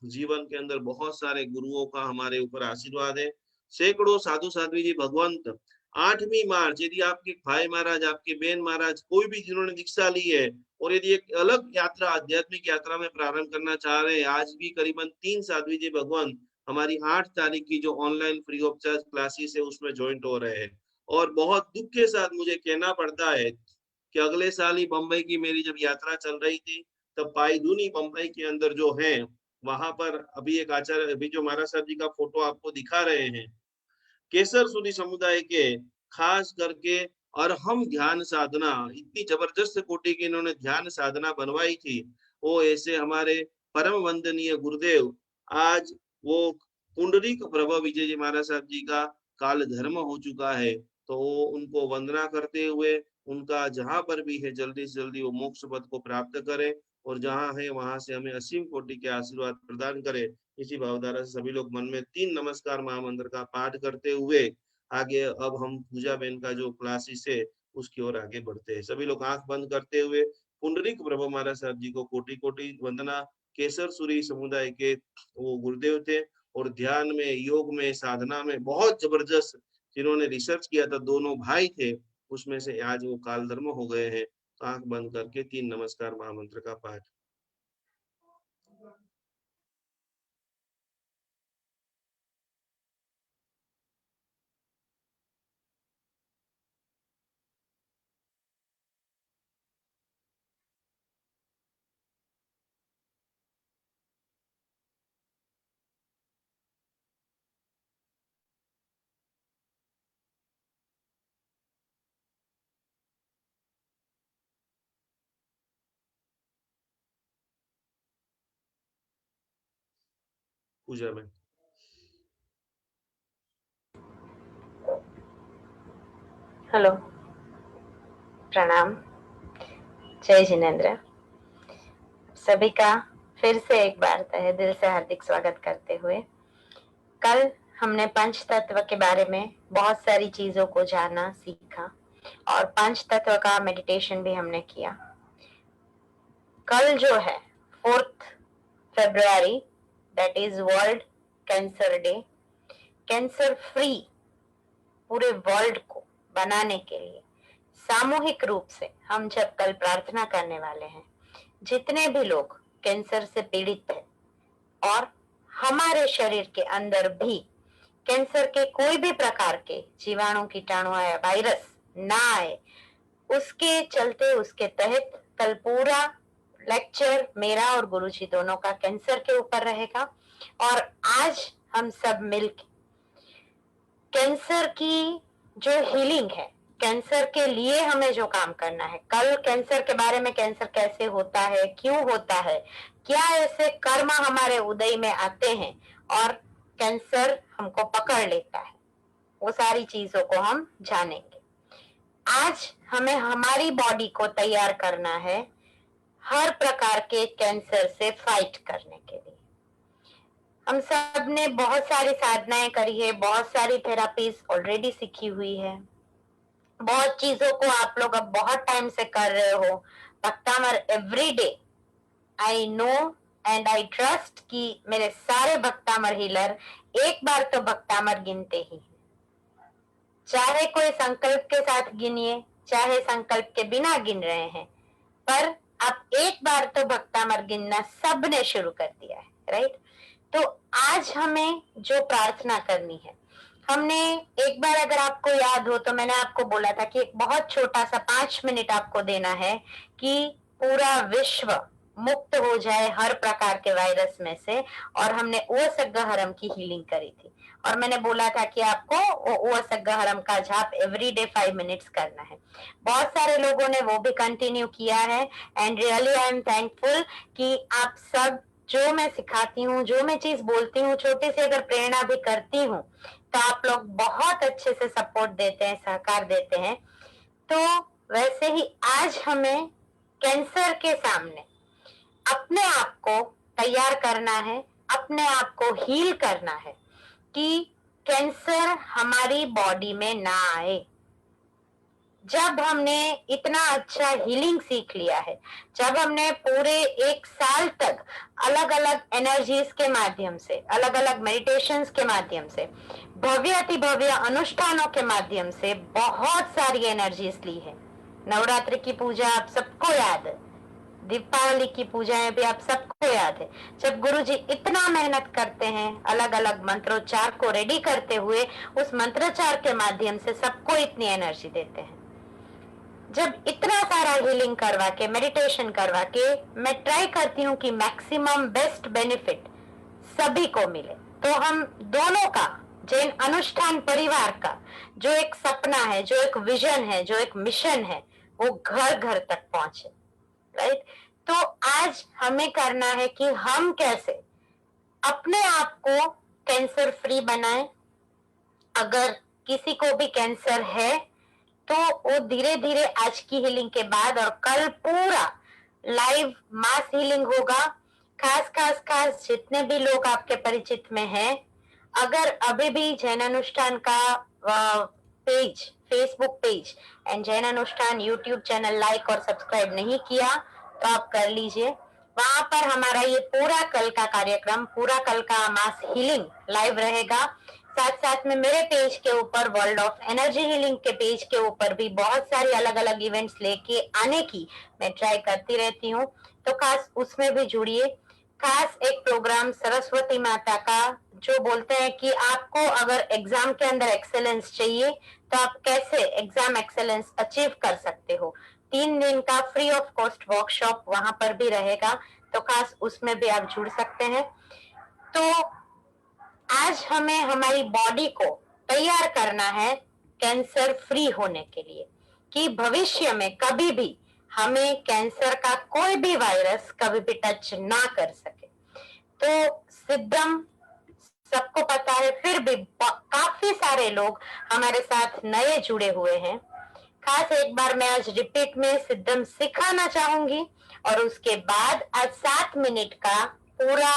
जीवन के अंदर बहुत सारे गुरुओं का हमारे ऊपर आशीर्वाद है। सैकड़ों साधु साध्वी जी भगवंत 8वीं मार्च यदि आपके भाई महाराज आपके बहन महाराज कोई भी जिन्होंने दीक्षा ली है और यदि एक अलग यात्रा आध्यात्मिक यात्रा में प्रारंभ करना चाह रहे हैं, आज भी करीबन 3 साध्वी जी भगवान हमारी 8 तारीख की जो online free of charge classes है उसमें ज्वाइंट हो रहे हैं। और बहुत दुख के साथ मुझे कहना पड़ता है कि अगले साल ही बम्बई की मेरी जब यात्रा चल रही थी तब पाईदुनी बम्बई के अंदर जो है वहां पर अभी एक आचार्य, अभी जो महाराज साहब जी का फोटो आपको दिखा रहे हैं, केसर सूदी समुदाय के खास करके अरहम ध्यान साधना, इतनी जबरदस्त कोटि की इन्होंने ध्यान साधना बनवाई थी, वो ऐसे हमारे परम वंदनीय गुरुदेव आज वो पुंडरीक प्रभ विजय जी महाराज साहब जी का काल धर्म हो चुका है, तो उनको वंदना करते हुए उनका जहां पर भी है जल्दी से जल्दी वो मोक्ष पद को प्राप्त करे और जहां है वहां से हमें असीम कोटि के आशीर्वाद प्रदान करे। इसी भावधारा से सभी लोग मन में 3 नमस्कार महामंत्र का पाठ करते हुए आगे अब हम पूजा बहन का जो क्लासेस है उसकी ओर आगे बढ़ते हैं। सभी लोग आंख बंद करते हुए पुंडरीक प्रभु महाराज साहब जी को कोटि कोटि वंदना। केसर सूरी समुदाय के वो गुरुदेव थे और ध्यान में, योग में, साधना में बहुत जबरदस्त जिन्होंने रिसर्च किया था, दोनों भाई थे, उसमें से आज वो काल धर्म हो गए हैं। तो आंख बंद करके 3 नमस्कार महामंत्र का पाठ। पूजा में हेलो, प्रणाम, जय जिनेन्द्र। सभी का फिर से एक बार तहे दिल से हार्दिक स्वागत करते हुए, कल हमने पंच तत्व के बारे में बहुत सारी चीजों को जाना, सीखा और पंच तत्व का मेडिटेशन भी हमने किया। कल जो है 4 फरवरी, that is world cancer day. Cancer free पूरे वर्ल्ड को बनाने के लिए सामूहिक रूप से हम जब कल प्रार्थना करने वाले हैं, जितने भी लोग कैंसर से पीड़ित हैं और हमारे शरीर के अंदर भी कैंसर के कोई भी प्रकार के जीवाणु, कीटाणु या वायरस ना आए, उसके चलते, उसके तहत कल पूरा लेक्चर मेरा और गुरुजी दोनों का कैंसर के ऊपर रहेगा। और आज हम सब मिलकर कैंसर की जो हीलिंग है, कैंसर के लिए हमें जो काम करना है, कल कैंसर के बारे में, कैंसर कैसे होता है, क्यों होता है, क्या ऐसे कर्म हमारे उदय में आते हैं और कैंसर हमको पकड़ लेता है, वो सारी चीजों को हम जानेंगे। आज हमें हमारी बॉडी को तैयार करना है हर प्रकार के कैंसर से फाइट करने के लिए। हम सब ने बहुत सारी साधनाएं करी है, बहुत सारी थेरापीज ऑलरेडी सीखी हुई है, बहुत चीजों को आप लोग अब बहुत टाइम से कर रहे हो। Bhaktamar every day, I know and I trust कि मेरे सारे भक्तामर हीलर एक बार तो भक्तामर गिनते ही हैं। चाहे कोई संकल्प के साथ गिनिए, चाहे संकल्प के बिना गिन रहे हैं, पर आप एक बार तो भक्तामर गिनना सबने शुरू कर दिया है, राइट? तो आज हमें जो प्रार्थना करनी है, हमने एक बार, अगर आपको याद हो तो मैंने आपको बोला था कि एक बहुत छोटा सा 5 मिनट आपको देना है कि पूरा विश्व मुक्त हो जाए हर प्रकार के वायरस में से। और हमने ओसग्गहरम की हीलिंग करी थी और मैंने बोला था कि आपको ओसग्गहरम का जाप एवरीडे 5 मिनट्स करना है। बहुत सारे लोगों ने वो भी कंटिन्यू किया है and really I am thankful कि आप सब, जो मैं सिखाती हूँ, जो मैं चीज बोलती हूँ, छोटी सी अगर प्रेरणा भी करती हूँ तो आप लोग बहुत अच्छे से सपोर्ट देते हैं, सहकार देते हैं। तो वैसे ही आज हमें कैंसर के सामने अपने आप को तैयार करना है, अपने आप को हील करना है कि कैंसर हमारी बॉडी में ना आए। जब हमने इतना अच्छा हीलिंग सीख लिया है, जब हमने पूरे 1 साल तक अलग अलग एनर्जीज के माध्यम से, अलग अलग मेडिटेशंस के माध्यम से, भव्य अति भव्य अनुष्ठानों के माध्यम से बहुत सारी एनर्जीज ली है। नवरात्रि की पूजा आप सबको याद है, दीपावली की पूजाएं भी आप सबको याद है। जब गुरुजी इतना मेहनत करते हैं अलग अलग मंत्रोच्चार को रेडी करते हुए, उस मंत्रोच्चार के माध्यम से सबको इतनी एनर्जी देते हैं। जब इतना सारा हीलिंग करवा के, मेडिटेशन करवा के, मैं ट्राई करती हूँ कि मैक्सिमम बेस्ट बेनिफिट सभी को मिले। तो हम दोनों का, जैन अनुष्ठान परिवार का जो एक सपना है, जो एक विजन है, जो एक मिशन है, वो घर घर तक पहुंचे, राइट? तो आज हमें करना है कि हम कैसे अपने आप को कैंसर फ्री बनाएं। अगर किसी को भी कैंसर है तो वो धीरे धीरे आज की हीलिंग के बाद और कल पूरा लाइव मास हीलिंग होगा। खास जितने भी लोग आपके परिचित में हैं, अगर अभी भी जैन अनुष्ठान का page Facebook page and Jain अनुष्ठान यूट्यूब चैनल लाइक और सब्सक्राइब नहीं किया तो आप कर लीजिए। वहां पर हमारा ये पूरा कल का कार्यक्रम, पूरा कल का मास हीलिंग लाइव रहेगा। साथ साथ में मेरे पेज के ऊपर, वर्ल्ड ऑफ एनर्जी हीलिंग के पेज के ऊपर भी बहुत सारी अलग अलग इवेंट्स लेके आने की मैं ट्राई करती रहती हूँ, तो खास उसमें भी जुड़िए। खास एक प्रोग्राम सरस्वती माता का, जो बोलते हैं कि आपको अगर एग्जाम के अंदर एक्सेलेंस चाहिए तो आप कैसे एग्जाम एक्सेलेंस अचीव कर सकते हो, 3 दिन का फ्री ऑफ कॉस्ट वर्कशॉप वहां पर भी रहेगा, तो खास उसमें भी आप जुड़ सकते हैं। तो आज हमें हमारी बॉडी को तैयार करना है कैंसर फ्री होने के लिए, कि भविष्य में कभी भी हमें कैंसर का कोई भी वायरस कभी भी टच ना कर सके। तो सिद्धम सबको पता है, फिर भी काफी सारे लोग हमारे साथ नए जुड़े हुए हैं। खास एक बार मैं आज रिपीट में सिद्धम सिखाना चाहूंगी और उसके बाद आज 7 मिनट का पूरा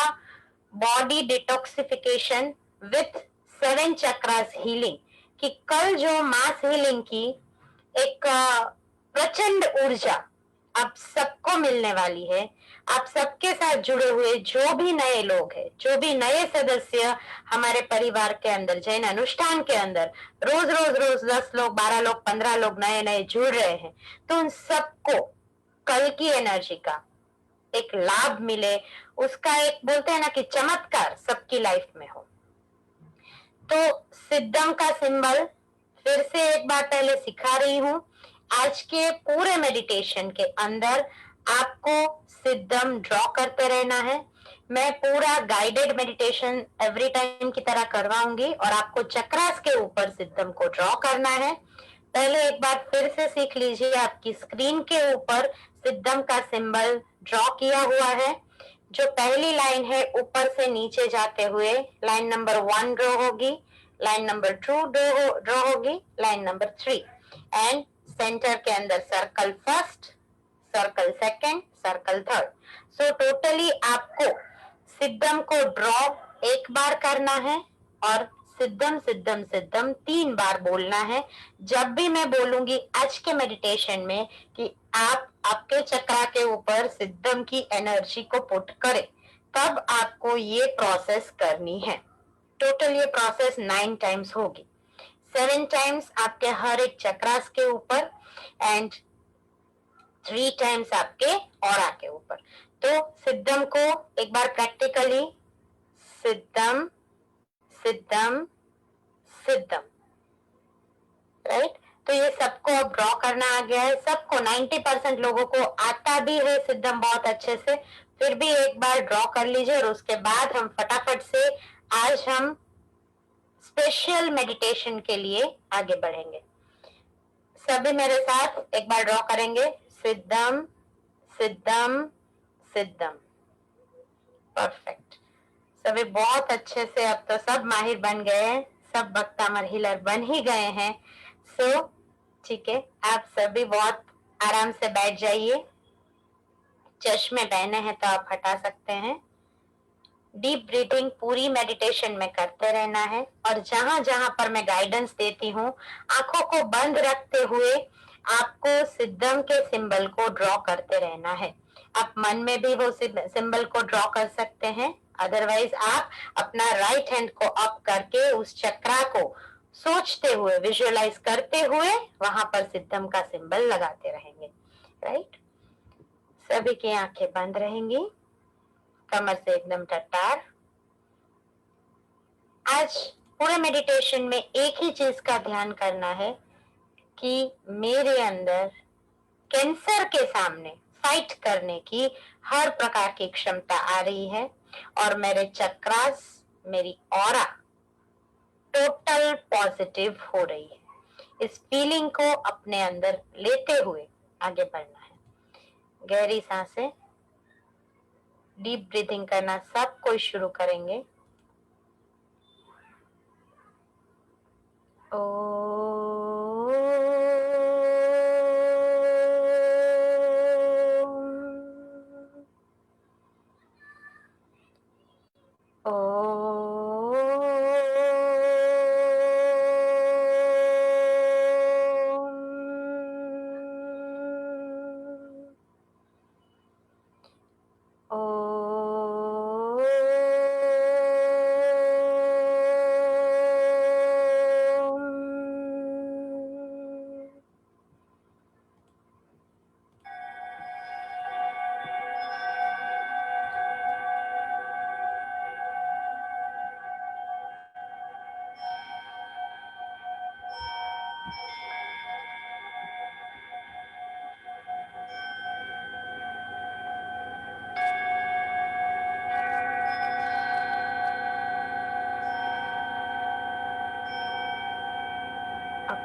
body detoxification with 7 chakras healing, कि कल जो मास हीलिंग की एक प्रचंड ऊर्जा आप सबको मिलने वाली है। आप सबके साथ जुड़े हुए जो भी नए लोग हैं, जो भी नए सदस्य हमारे परिवार के अंदर, जैन अनुष्ठान के अंदर रोज रोज रोज 10 लोग, 12 लोग, 15 लोग नए नए जुड़ रहे हैं, तो उन सबको कल की एनर्जी का एक लाभ मिले, उसका एक बोलते हैं ना कि चमत्कार सबकी लाइफ में हो। तो सिद्धम का सिंबल फिर से एक बार पहले सिखा रही हूं। आज के पूरे मेडिटेशन के अंदर आपको सिद्धम ड्रॉ करते रहना है। मैं पूरा गाइडेड मेडिटेशन एवरी टाइम की तरह करवाऊंगी और आपको चक्रास के ऊपर सिद्धम को ड्रॉ करना है। पहले एक बार फिर से सीख लीजिए, आपकी स्क्रीन के ऊपर सिद्धम का सिंबल ड्रॉ किया हुआ है। जो पहली लाइन है ऊपर से नीचे जाते हुए, लाइन नंबर 1 ड्रॉ होगी, लाइन नंबर 2 ड्रॉ होगी, लाइन नंबर 3, एंड सेंटर के अंदर circle first, circle second, circle third. So totally आपको सिद्धम को ड्रॉ एक बार करना है और सिद्धम सिद्धम सिद्धम 3 बार बोलना है। जब भी मैं बोलूंगी आज के मेडिटेशन में कि आप आपके चक्रा के ऊपर सिद्धम की एनर्जी को पुट करें, तब आपको ये प्रोसेस करनी है। टोटल ये प्रोसेस 9 टाइम्स होगी, 7 टाइम्स आपके हर एक चक्रास के ऊपर एंड 3 टाइम्स आपके ऑरा के ऊपर। तो सिद्धम को एक बार प्रैक्टिकली, सिद्धम सिद्धम सिद्धम, राइट। तो ये सबको अब ड्रॉ करना आ गया है, सबको 90% लोगों को आता भी है सिद्धम बहुत अच्छे से। फिर भी एक बार ड्रॉ कर लीजिए और उसके बाद हम फटाफट से आज हम स्पेशल मेडिटेशन के लिए आगे बढ़ेंगे। सभी मेरे साथ एक बार ड्रॉ करेंगे, सिद्धम सिद्धम सिद्धम। परफेक्ट, सभी बहुत अच्छे से, अब तो सब माहिर बन गए हैं, सब भक्तामर हीलर बन ही गए हैं। सो ठीक है, आप सभी बहुत आराम से बैठ जाइए। चश्मे पहने हैं तो आप हटा सकते हैं। डीप ब्रीथिंग पूरी मेडिटेशन में करते रहना है और जहां जहां पर मैं गाइडेंस देती हूँ, आंखों को बंद रखते हुए आपको सिद्धम के सिंबल को ड्रॉ करते रहना है। आप मन में भी वो सिंबल को ड्रॉ कर सकते हैं, अदरवाइज आप अपना राइट हैंड को अप करके उस चक्रा को सोचते हुए, विजुअलाइज करते हुए वहां पर सिद्धम का सिंबल लगाते रहेंगे, राइट। सभी की आंखें बंद रहेंगी, कमर से एकदम टट्टार। आज पूरे मेडिटेशन में एक ही चीज का ध्यान करना है कि मेरे अंदर कैंसर के सामने फाइट करने की हर प्रकार की क्षमता आ रही है और मेरे चक्रास, मेरी ऑरा टोटल पॉजिटिव हो रही है। इस फीलिंग को अपने अंदर लेते हुए आगे बढ़ना है। गहरी सांसें, डीप ब्रीथिंग करना सब कोई शुरू करेंगे।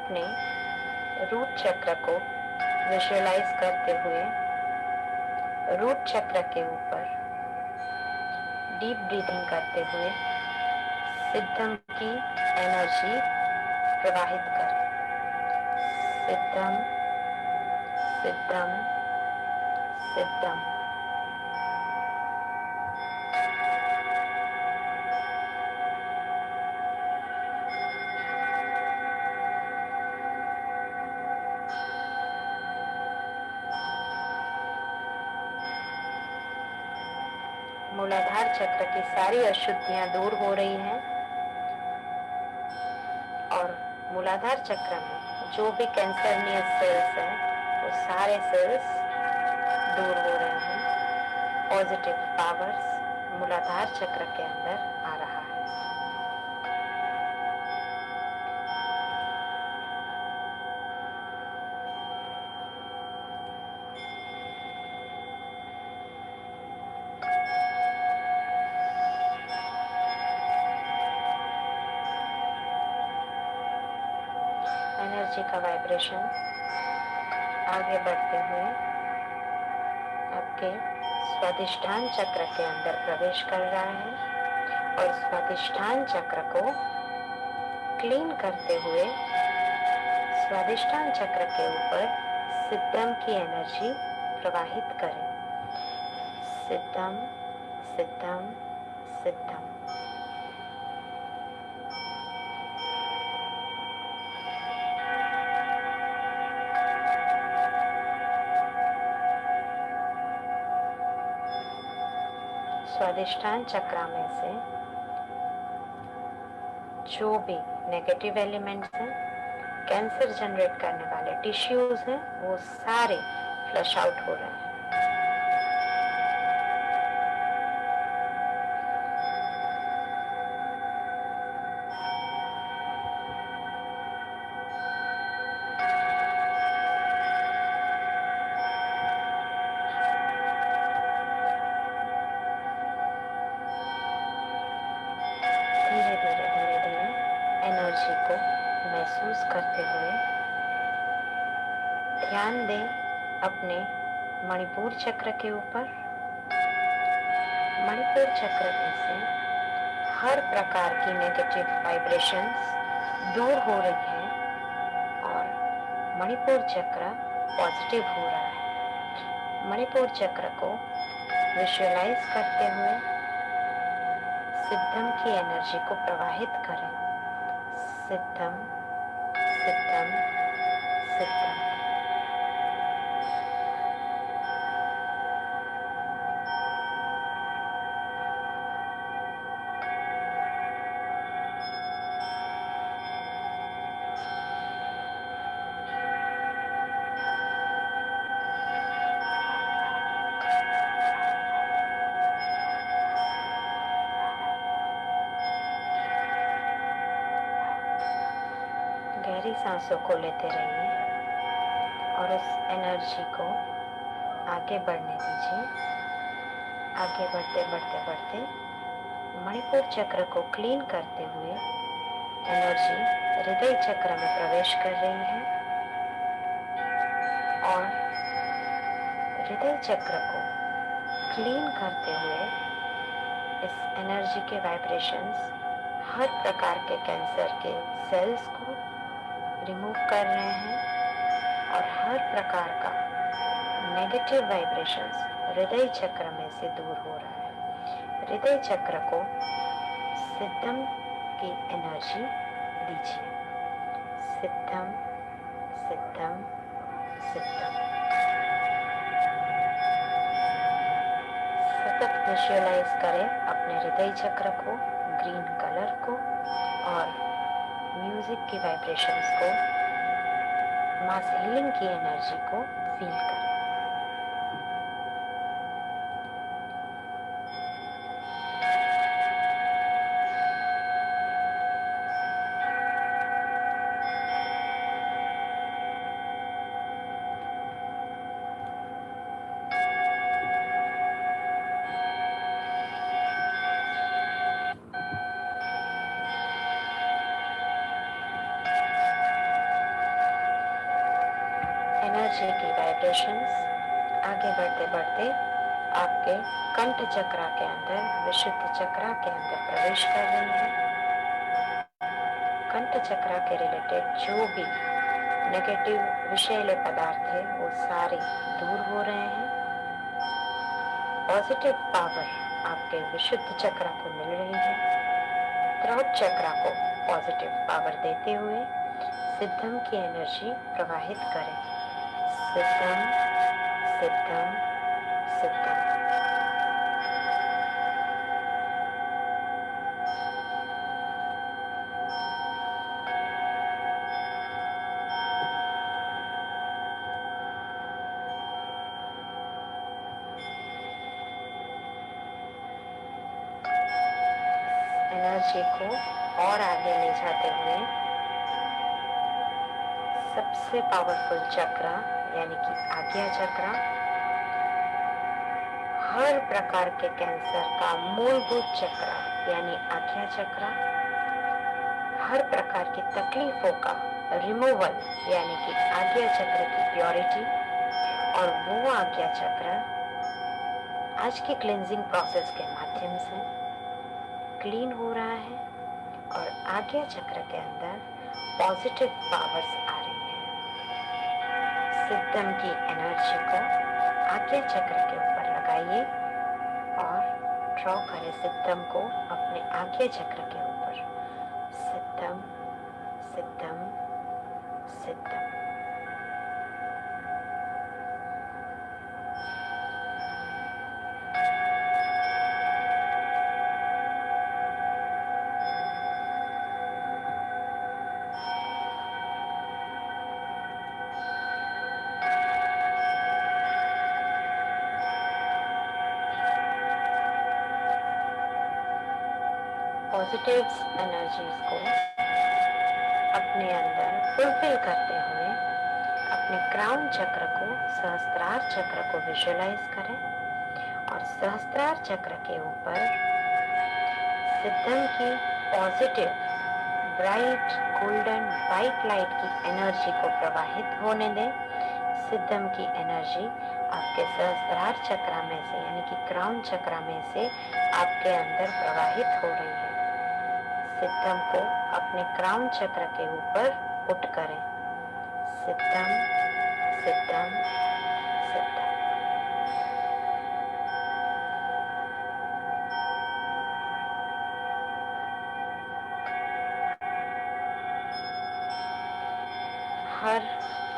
अपने रूट चक्र को विजुअलाइज करते हुए रूट चक्र के ऊपर डीप ब्रीथिंग करते हुए सिद्धम की एनर्जी प्रवाहित करें। सिद्धम सिद्धम सिद्धम। मूलाधार चक्र की सारी अशुद्धियां दूर हो रही हैं और मूलाधार चक्र में जो भी कैंसरनियस सेल्स हैं वो सारे सेल्स दूर हो रहे हैं। पॉजिटिव पावर्स मूलाधार चक्र के अंदर आ रहा है। एनर्जी का वाइब्रेशन आगे बढ़ते हुए आपके स्वादिष्ठान चक्र के अंदर प्रवेश कर रहा है और स्वादिष्ठान चक्र को क्लीन करते हुए स्वादिष्ठान चक्र के ऊपर सिद्धम की एनर्जी प्रवाहित करें। सिद्धम सिद्धम सिद्धम। स्वादिष्ठान चक्र में से जो भी नेगेटिव एलिमेंट्स हैं, कैंसर जनरेट करने वाले टिश्यूज हैं, वो सारे फ्लश आउट हो रहे हैं। धीरे धीरे धीरे धीरे एनर्जी को महसूस करते हुए ध्यान दें अपने मणिपुर चक्र के ऊपर। मणिपुर चक्र में से हर प्रकार की नेगेटिव वाइब्रेशंस दूर हो रही है और मणिपुर चक्र पॉजिटिव हो रहा है। मणिपुर चक्र को विजुअलाइज करते हुए सिद्धम की एनर्जी को प्रवाहित करें। सिद्धम सिद्धम सिद्धम। गहरी सांसों को लेते रहिए और उस एनर्जी को आगे बढ़ने दीजिए। आगे बढ़ते बढ़ते बढ़ते मणिपुर चक्र को क्लीन करते हुए एनर्जी हृदय चक्र में प्रवेश कर रही है और हृदय चक्र को क्लीन करते हुए इस एनर्जी के वाइब्रेशंस हर प्रकार के कैंसर के सेल्स को रिमूव कर रहे हैं और हर प्रकार का नेगेटिव वाइब्रेशंस हृदय चक्र में से दूर हो रहा है। हृदय चक्र को सिद्धम की एनर्जी दीजिए। सिद्धम सिद्धम सिद्धम। सतत विजुअलाइज करें अपने हृदय चक्र को, ग्रीन कलर को और म्यूजिक की वाइब्रेशंस को, मास हीलिंग की एनर्जी को फील करें। वाइब्रेशंस आगे बढ़ते बढ़ते आपके कंठ चक्रा के अंदर, विशुद्ध चक्रा के अंदर प्रवेश कर रही है। कंठ चक्रा के रिलेटेड जो भी नेगेटिव विषैले पदार्थ है वो सारे दूर हो रहे हैं। पॉजिटिव पावर आपके विशुद्ध चक्रा को मिल रही है। थ्रोट चक्रा को पॉजिटिव पावर देते हुए सिद्धम की एनर्जी प्रवाहित करें। सिद्धम सिद्धम सिद्धम। एनर्जी को और आगे ले जाते हुए सबसे पावरफुल चक्रा यानी कि आज्ञा चक्रा, हर प्रकार के कैंसर का मूलभूत चक्रा यानी आज्ञा चक्रा, हर प्रकार की तकलीफों का रिमूवल यानी कि आज्ञा चक्र की प्योरिटी, और वो आज्ञा चक्र आज की क्लेंजिंग प्रोसेस के माध्यम से क्लीन हो रहा है और आज्ञा चक्र के अंदर पॉजिटिव पावर्स आ रही है। सिद्धम की एनर्जी को आज्ञा चक्र के ऊपर लगाइए और ड्रॉ करें सिद्धम को अपने आज्ञा चक्र के ऊपर। सिद्धम सिद्धम सिद्धम। पॉजिटिव एनर्जीज को अपने अंदर फुलफिल करते हुए अपने क्राउन चक्र को, सहस्त्रार चक्र को विजुअलाइज करें और सहस्त्रार चक्र के ऊपर सिद्धम की positive bright golden white light की एनर्जी को प्रवाहित होने दें। सिद्धम की एनर्जी आपके सहस्त्रार चक्र में से यानी कि क्राउन चक्र में से आपके अंदर प्रवाहित हो रही है। सिद्धम को अपने क्राउन चक्र के ऊपर पुट करें। सिद्धम सिद्धम सिद्धम। हर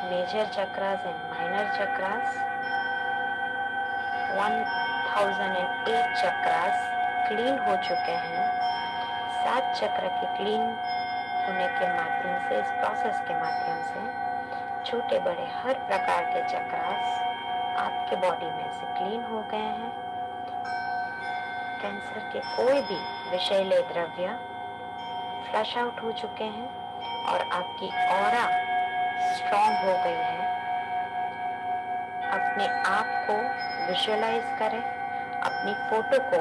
major chakras and minor chakras, 1008 chakras clean हो चुके हैं। 7 चक्र के क्लीन होने के माध्यम से, इस प्रोसेस के माध्यम से छोटे बड़े हर प्रकार के चक्रास आपके बॉडी में से क्लीन हो गए हैं। कैंसर के कोई भी विषैले द्रव्य फ्लश आउट हो चुके हैं और आपकी ऑरा स्ट्रॉन्ग हो गई है। अपने आप को विजुअलाइज करें, अपनी फोटो को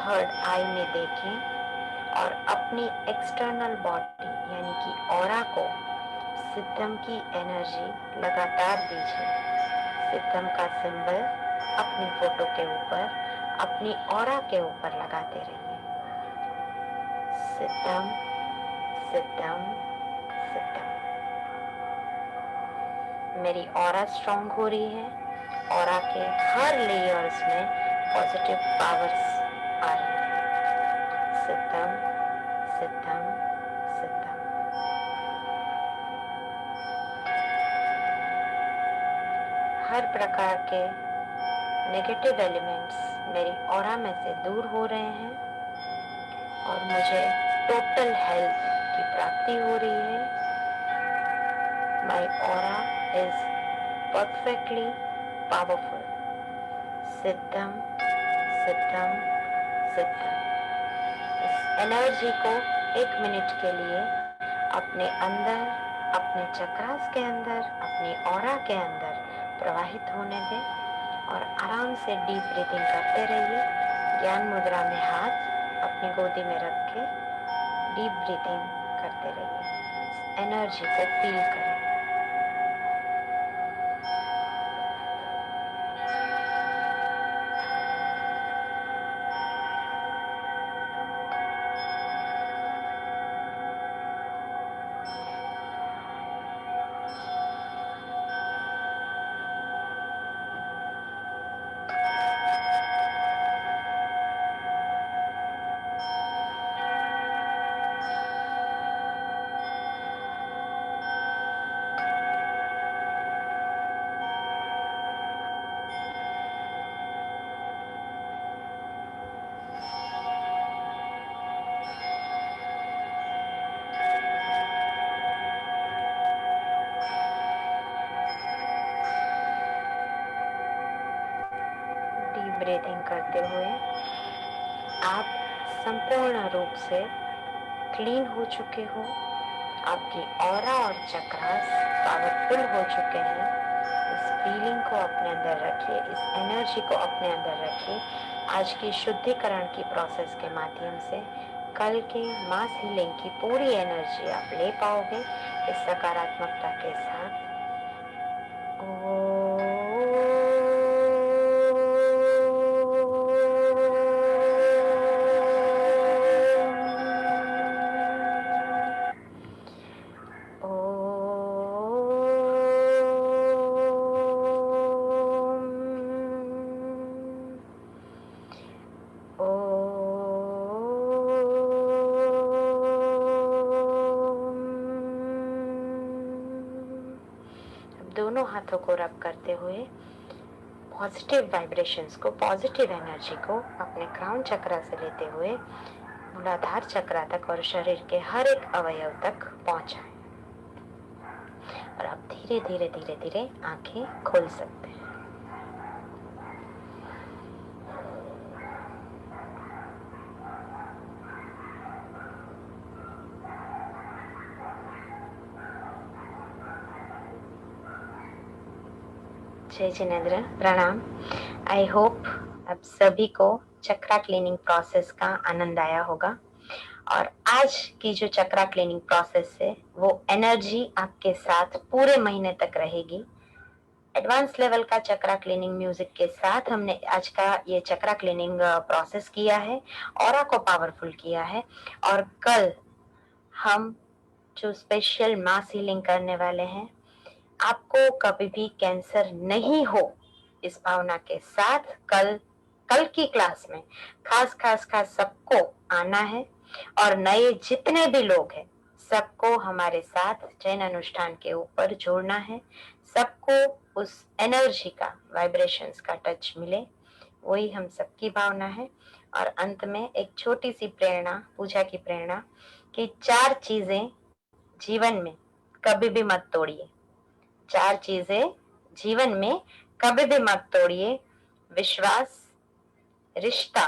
थर्ड आई में देखें और अपनी एक्सटर्नल बॉडी यानी कि ऑरा को सिद्धम की एनर्जी लगातार दीजिए। सिद्धम का सिंबल अपनी फोटो के ऊपर, अपनी ऑरा के ऊपर लगाते रहिए। सिद्धम सिद्धम सिद्धम। मेरी ऑरा स्ट्रॉन्ग हो रही है। ऑरा के हर लेयर्स में पॉजिटिव पावर्स आ रही है। सिद्धम सिद्धम सिद्धम। हर प्रकार के नेगेटिव एलिमेंट्स मेरी ऑरा में से दूर हो रहे हैं और मुझे टोटल हेल्थ की प्राप्ति हो रही है। My aura is perfectly powerful. सिद्धम सिद्धम सिद्धम। इस एनर्जी को 1 मिनट के लिए अपने अंदर, अपने चक्रास के अंदर, अपनी ऑरा के अंदर प्रवाहित होने दें और आराम से डीप ब्रीथिंग करते रहिए। ज्ञान मुद्रा में हाथ अपनी गोदी में रख के डीप ब्रीथिंग करते रहिए। एनर्जी को फील करें। ब्रीथिंग करते हुए आप संपूर्ण रूप से क्लीन हो चुके हो। आपकी ऑरा और चक्रास पावरफुल हो चुके हैं। इस फीलिंग को अपने अंदर रखिए, इस एनर्जी को अपने अंदर रखिए। आज की शुद्धिकरण की प्रोसेस के माध्यम से कल के मास हीलिंग की पूरी एनर्जी आप ले पाओगे इस सकारात्मकता के साथ। दोनों हाथों को रब करते हुए पॉजिटिव वाइब्रेशंस को, पॉजिटिव एनर्जी को अपने क्राउन चक्रा से लेते हुए मूलाधार चक्रा तक और शरीर के हर एक अवयव तक पहुंचाएं। और आप धीरे धीरे धीरे धीरे आंखें खोल सकते हैं। जय जिनेंद्र, प्रणाम। आई होप आप सभी को चक्रा क्लीनिंग प्रोसेस का आनंद आया होगा। और आज की जो चक्रा क्लीनिंग प्रोसेस है वो एनर्जी आपके साथ पूरे महीने तक रहेगी। एडवांस लेवल का चक्रा क्लीनिंग म्यूजिक के साथ हमने आज का ये चक्रा क्लीनिंग प्रोसेस किया है, ऑरा को पावरफुल किया है। और कल हम जो स्पेशल मास हीलिंग करने वाले हैं, आपको कभी भी कैंसर नहीं हो, इस भावना के साथ कल की क्लास में खास सबको आना है। और नए जितने भी लोग हैं सबको हमारे साथ जैन अनुष्ठान के ऊपर जोड़ना है। सबको उस एनर्जी का, वाइब्रेशंस का टच मिले, वही हम सबकी भावना है। और अंत में एक छोटी सी प्रेरणा, पूजा की प्रेरणा, कि 4 चीजें जीवन में कभी भी मत तोड़िए। 4 चीजें जीवन में कभी भी मत तोड़िए: विश्वास, रिश्ता,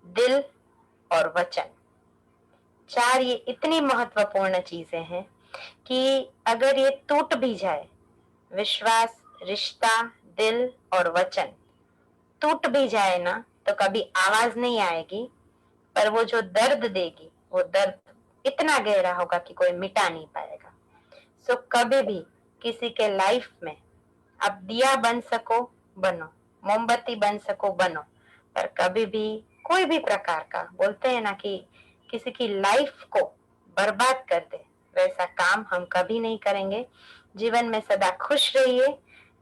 दिल और वचन। 4 ये इतनी महत्वपूर्ण चीजें हैं कि अगर ये टूट भी जाए, विश्वास, रिश्ता, दिल और वचन टूट भी जाए ना, तो कभी आवाज नहीं आएगी, पर वो जो दर्द देगी वो दर्द इतना गहरा होगा कि कोई मिटा नहीं पाएगा। सो कभी भी किसी के लाइफ में आप दिया बन सको बनो, मोमबत्ती बन सको बनो, पर कभी भी कोई भी प्रकार का, बोलते हैं ना कि किसी की लाइफ को बर्बाद कर दे, वैसा काम हम कभी नहीं करेंगे। जीवन में सदा खुश रहिए,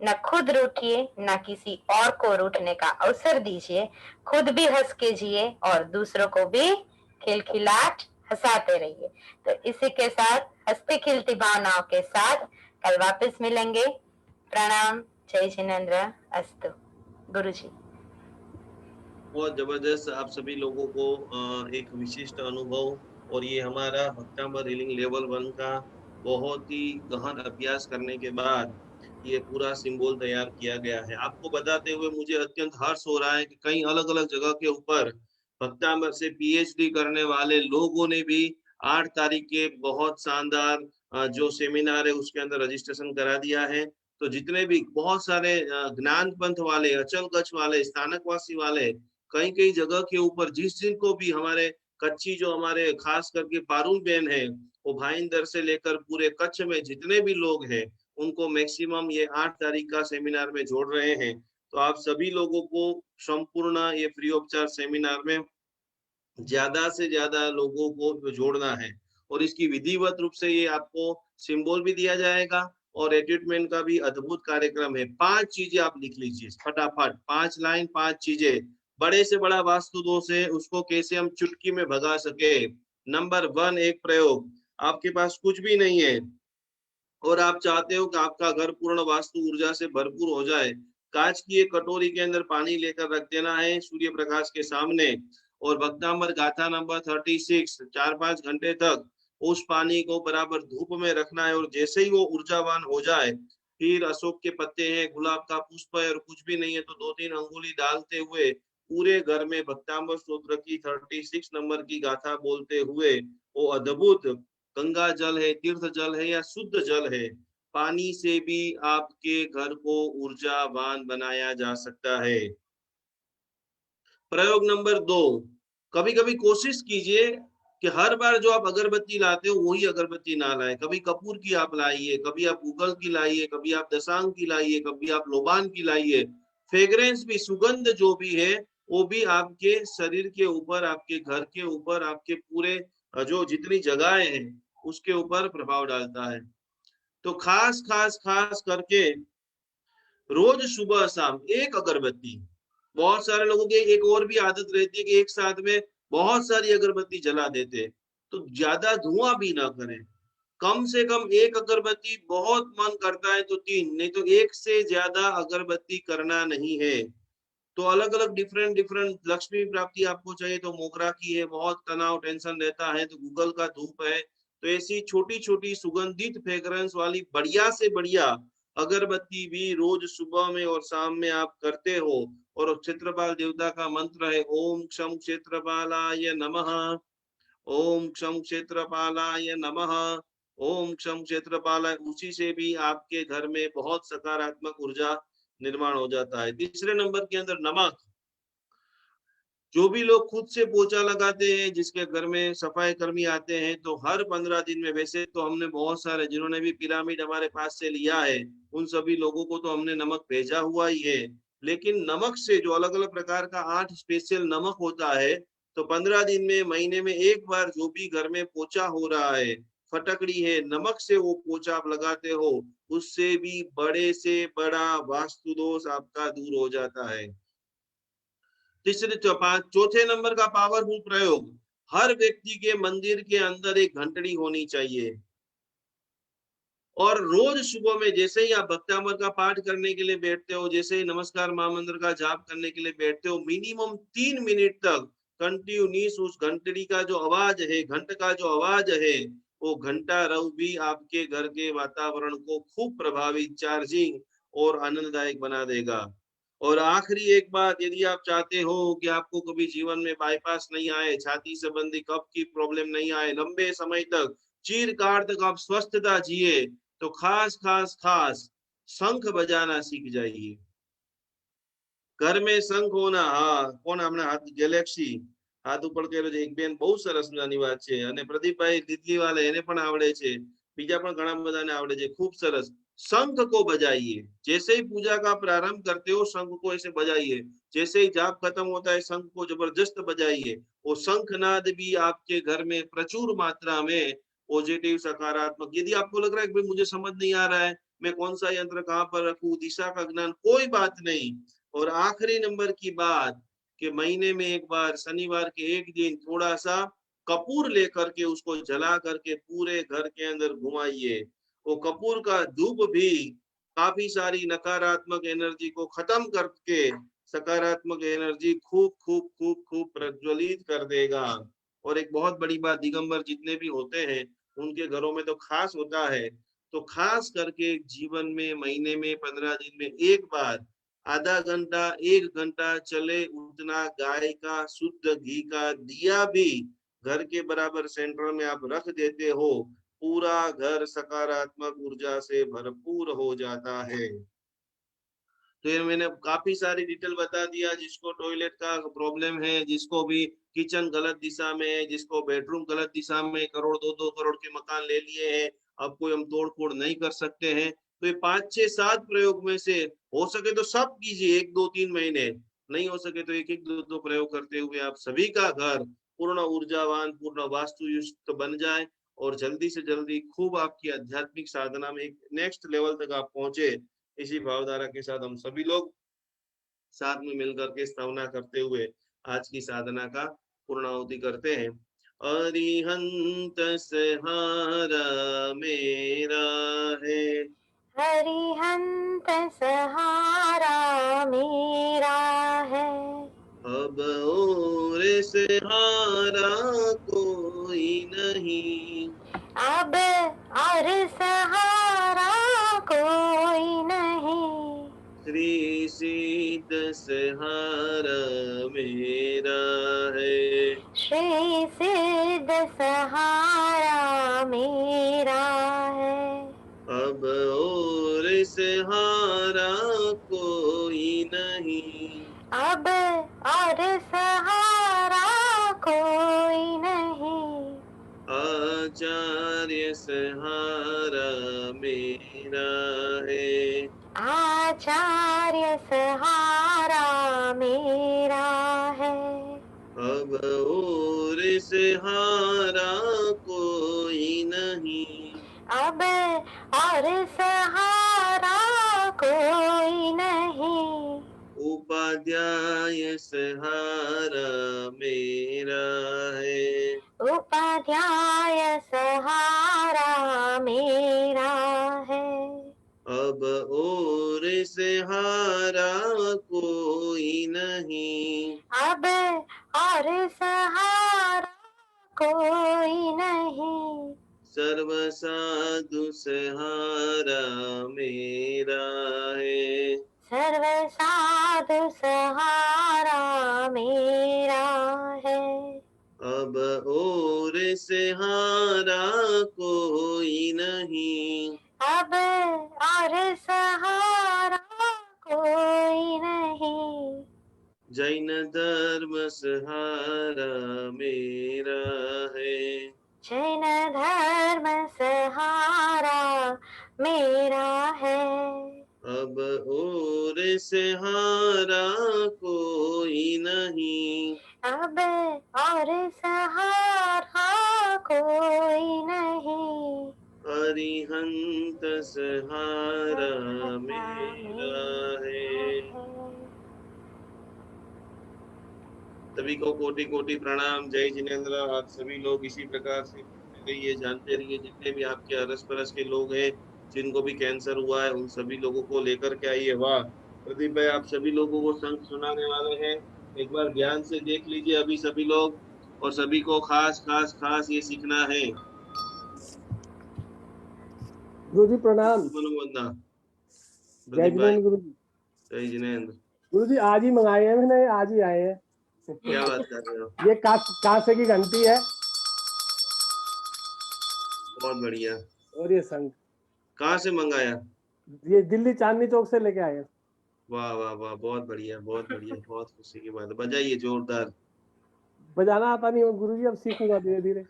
न खुद रूठिए, न किसी और को रूठने का अवसर दीजिए। खुद भी हंस के जिए और दूसरों को भी खिलखिलाट हंसाते रहिए। तो इसी के साथ हंसती खिलती भावनाओं के साथ कल वापस मिलेंगे। प्रणाम, जय जिनेंद्र, अस्तु। गुरुजी। बहुत जबरदस्त आप सभी लोगों को एक विशिष्ट अनुभव, और ये हमारा भक्तामृत हीलिंग लेवल 1 का बहुत ही गहन अभ्यास करने के बाद ये पूरा सिंबल तैयार किया गया है। आपको बताते हुए मुझे अत्यंत हर्ष हो रहा है कि कई अलग अलग जगह के ऊपर भक्तामृत से पीएचडी करने वाले लोगों ने भी 8 तारीख के बहुत शानदार जो सेमिनार है उसके अंदर रजिस्ट्रेशन करा दिया है। तो जितने भी बहुत सारे ज्ञान पंथ वाले, अचल गच वाले, स्थानकवासी वाले, कई कई जगह के ऊपर जिनको भी हमारे कच्ची, जो हमारे खास करके पारुल बहन है, वो भाईंदर से लेकर पूरे कच्छ में जितने भी लोग हैं उनको मैक्सिमम ये 8 तारीख का सेमिनार में जोड़ रहे हैं। तो आप सभी लोगों को संपूर्ण ये फ्री ऑफ चार्ज सेमिनार में ज्यादा से ज्यादा लोगों को जोड़ना है। और इसकी विधिवत रूप से ये आपको सिंबल भी दिया जाएगा और एट्यूटमेंट का भी अद्भुत कार्यक्रम है। 5 चीजें आप लिख लीजिए फटाफट, 5 लाइन, 5 चीजें। बड़े से बड़ा वास्तु दोष है, उसको कैसे हम चुटकी में भगा सके। नंबर 1, एक प्रयोग। आपके पास कुछ भी नहीं है और आप चाहते हो कि आपका घर पूर्ण वास्तु ऊर्जा से भरपूर हो जाए, कांच की एक कटोरी के अंदर पानी लेकर रख देना है सूर्य प्रकाश के सामने, और भक्तामृत गाथा नंबर 36 4-5 घंटे तक उस पानी को बराबर धूप में रखना है। और जैसे ही वो ऊर्जावान हो जाए, फिर अशोक के पत्ते हैं, गुलाब का पुष्प है और कुछ भी नहीं है तो 2-3 अंगुली डालते हुए पूरे घर में भक्तांबर स्तोत्र की 36 नंबर की गाथा बोलते हुए वो अद्भुत गंगा जल है, तीर्थ जल है या शुद्ध जल है, पानी से भी आपके घर को ऊर्जावान बनाया जा सकता है। प्रयोग नंबर 2, कभी कभी कोशिश कीजिए कि हर बार जो आप अगरबत्ती लाते हो वही अगरबत्ती ना लाए। कभी कपूर की आप लाइए, कभी आप गूगल की लाइए, कभी आप दशांग की लाइए, कभी आप लोबान की लाइए। फ्रेग्रेंस भी, सुगंध जो भी है वो भी आपके शरीर के ऊपर, आपके घर के ऊपर, आपके पूरे जो जितनी जगहें हैं उसके ऊपर प्रभाव डालता है। तो खास खास खास करके रोज सुबह शाम एक अगरबत्ती। बहुत सारे लोगों की एक और भी आदत रहती है कि एक साथ में बहुत सारी अगरबत्ती जला देते, तो ज्यादा धुआं भी ना करें। कम से कम एक अगरबत्ती, बहुत मन करता है तो 3, नहीं तो 1 से ज्यादा अगरबत्ती करना नहीं है। तो अलग अलग डिफरेंट डिफरेंट लक्ष्मी प्राप्ति आपको चाहिए तो मोगरा की है, बहुत तनाव टेंशन रहता है तो गूगल का धूप है। तो ऐसी छोटी छोटी सुगंधित फ्रेग्रेंस वाली बढ़िया से बढ़िया अगरबत्ती भी रोज सुबह में और शाम में आप करते हो। और क्षेत्रपाल देवता का मंत्र है ओम क्षम क्षेत्रपालाय नमः, ओम क्षम क्षेत्रपालाय नमः, ओम क्षम क्षेत्रपालाय। उसी से भी आपके घर में बहुत सकारात्मक ऊर्जा निर्माण हो जाता है। तीसरे नंबर के अंदर नमक। जो भी लोग खुद से पोछा लगाते हैं, जिसके घर में सफाई कर्मी आते हैं, तो हर 15 दिन में, वैसे तो हमने बहुत सारे जिन्होंने भी पिरामिड हमारे पास से लिया है उन सभी लोगों को तो हमने नमक भेजा हुआ ही है। लेकिन नमक से जो अलग अलग प्रकार का 8 स्पेशल नमक होता है, तो 15 दिन में, महीने में एक बार जो भी घर में पोछा हो रहा है, फटकड़ी है, नमक से वो पोछा आप लगाते हो, उससे भी बड़े से बड़ा वास्तु दोष आपका दूर हो जाता है। चौथे नंबर का पावरफुल प्रयोग, हर व्यक्ति के मंदिर के अंदर एक घंटड़ी होनी चाहिए। और रोज सुबह में जैसे ही आप भक्तामृत का पाठ करने के लिए बैठते हो, जैसे ही नमस्कार महामंत्र का जाप करने के लिए बैठते हो, मिनिमम 3 मिनट तक कंटिन्यूस उस घंटड़ी का जो आवाज है, घंट का जो आवाज है, वो घंटा रव भी आपके घर के वातावरण को खूब प्रभावित, चार्जिंग और आनंददायक बना देगा। और आखिरी एक बात, यदि आप चाहते हो कि आपको कभी जीवन में बाईपास नहीं आए, छाती संबंधी कफ की प्रॉब्लम नहीं आए, लंबे समय तक चिरकाल तक आप स्वस्थता जिए, तो खास खास खास शंख बजाना सीख जाइए। घर में शंख होना, હા કોણ હમણાં હાથ ગેલેક્સી હાથ ઉપર કર્યો છે, એક બેન બહુ સરસ મજાની વાત છે, અને પ્રદીપભાઈ દિલ્હીવાલા એને પણ આવડે છે, બીજા પણ ઘણા બધાને આવડે છે, खूब सरस। शंख को बजाइए, जैसे ही पूजा का प्रारंभ करते हो शंख को ऐसे बजाइए, जैसे ही जाप खत्म होता है शंख को जबरदस्त बजाइए। वो शंखनाद भी आपके घर में प्रचुर मात्रा में पॉजिटिव, सकारात्मक। यदि आपको लग रहा है कि मुझे समझ नहीं आ रहा है, मैं कौन सा यंत्र कहाँ पर रखूं, दिशा का ज्ञान, कोई बात नहीं। और आखिरी नंबर की बात कि महीने में एक बार शनिवार के एक दिन थोड़ा सा कपूर लेकर के उसको जला करके पूरे घर के अंदर घुमाइए। वो कपूर का धूप भी काफी सारी नकारात्मक एनर्जी को खत्म करके सकारात्मक एनर्जी खूब खूब खूब खूब प्रज्वलित कर देगा। और एक बहुत बड़ी बात, दिगंबर जितने भी होते हैं उनके घरों में तो खास होता है, तो खास करके जीवन में महीने में 15 दिन में एक बार आधा घंटा 1 घंटा चले उतना गाय का शुद्ध घी का दिया भी घर के बराबर सेंटर में आप रख देते हो, पूरा घर सकारात्मक ऊर्जा से भरपूर हो जाता है। तो ये मैंने काफी सारी डिटेल बता दिया। जिसको टॉयलेट का प्रॉब्लम है, जिसको भी किचन गलत दिशा में है, जिसको बेडरूम गलत दिशा में, करोड़ 2-2 करोड़ के मकान ले लिए हैं, अब कोई हम तोड़ फोड़ नहीं कर सकते हैं, तो ये 5, 6, 7 प्रयोग में से हो सके तो सब कीजिए 1, 2, 3 महीने, नहीं हो सके तो 1, 2, 2 प्रयोग करते हुए आप सभी का घर पूर्ण ऊर्जावान, पूर्ण वास्तुयुक्त बन जाए और जल्दी से जल्दी खूब आपकी आध्यात्मिक साधना में एक नेक्स्ट लेवल तक आप पहुंचे। इसी भावधारा के साथ हम सभी लोग साथ में मिलकर के स्तवना करते हुए आज की साधना का पूर्णाहुति करते हैं। अरिहंत सहारा मेरा है, हरिहंत सहारा मेरा है, अब और सहारा कोई नहीं, अब और सहारा कोई सहारा मेरा है। श्री सिद्ध सहारा मेरा है। अब और सहारा कोई नहीं, अब और सहारा कोई नहीं। आचार्य सहारा मेरा है। आचार्य सहारा मेरा है। अब और सहारा कोई नहीं, अब और सहारा कोई नहीं। उपाध्याय सहारा मेरा है। उपाध्याय सहारा मेरा है। अब और सहारा कोई नहीं, अब और सहारा कोई नहीं। सर्व साधु सहारा मेरा है। सर्व साधु सहारा मेरा है। अब और सहारा कोई नहीं, अब और सहारा कोई नहीं। जैन धर्म सहारा मेरा है। जैन धर्म सहारा मेरा है। अब और सहारा कोई नहीं, अब और सहारा कोई नहीं। अरिहंत सहारा मेरा है। सभी को कोटि कोटि प्रणाम। जय जिनेन्द्र। आप सभी लोग इसी प्रकार से रहिए, जानते रहिए। जितने भी आपके अरस परस के लोग हैं जिनको भी कैंसर हुआ है उन सभी लोगों को लेकर के आइए। वाह प्रदीप भाई, आप सभी लोगों को संग सुनाने वाले हैं। एक बार ध्यान से देख लीजिए अभी सभी लोग, और सभी को खास खास खास ये सीखना है। गुरु जी प्रणाम। वंदना। जय प्रदीप भाई, जिनेन्द्र गुरु जी। जय जिनेन्द्र। गुरु जी आज ही मंगाए हैं मैंने, आज ही आए हैं। क्या बात कर रहे हो? ये कांसे की घंटी है बहुत बढ़िया। और ये संग कहाँ से मंगाया? ये दिल्ली चांदनी चौक से लेके आए हैं। वाह वाह वाह, बहुत बढ़िया बहुत बढ़िया, बहुत खुशी की बात है। बजाइए जोरदार। बजाना आता नहीं हो गुरु जी, अब सीखूंगा धीरे धीरे।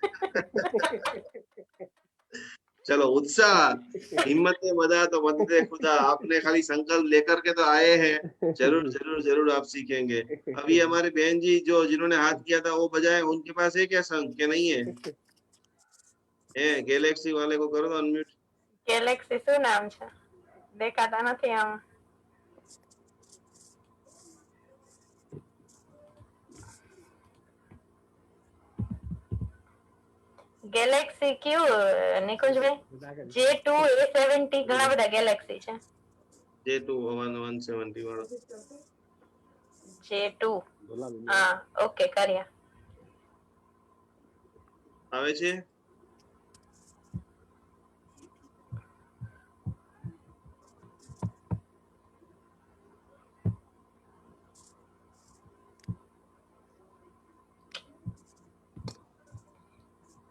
चलो उत्साह, हिम्मत में बजा तो बदले खुदा। आपने खाली संकल्प लेकर के तो आए हैं, जरूर जरूर जरूर आप सीखेंगे। अभी हमारे बहन जी जो जिन्होंने हाथ किया था वो बजाए, उनके पास है क्या संग के नहीं है? गैलेक्सी वाले को करो तो अनम्यूट। ગેલેક્સી શું નામ છે? દેખાતા નથી આમ. ગેલેક્સી ક્યુ નિકુંજભાઈ? J2 A70 ઘણા બધા ગેલેક્સી છે. J2 170 વાળો J2 હા ઓકે કર્યા. આવે છે?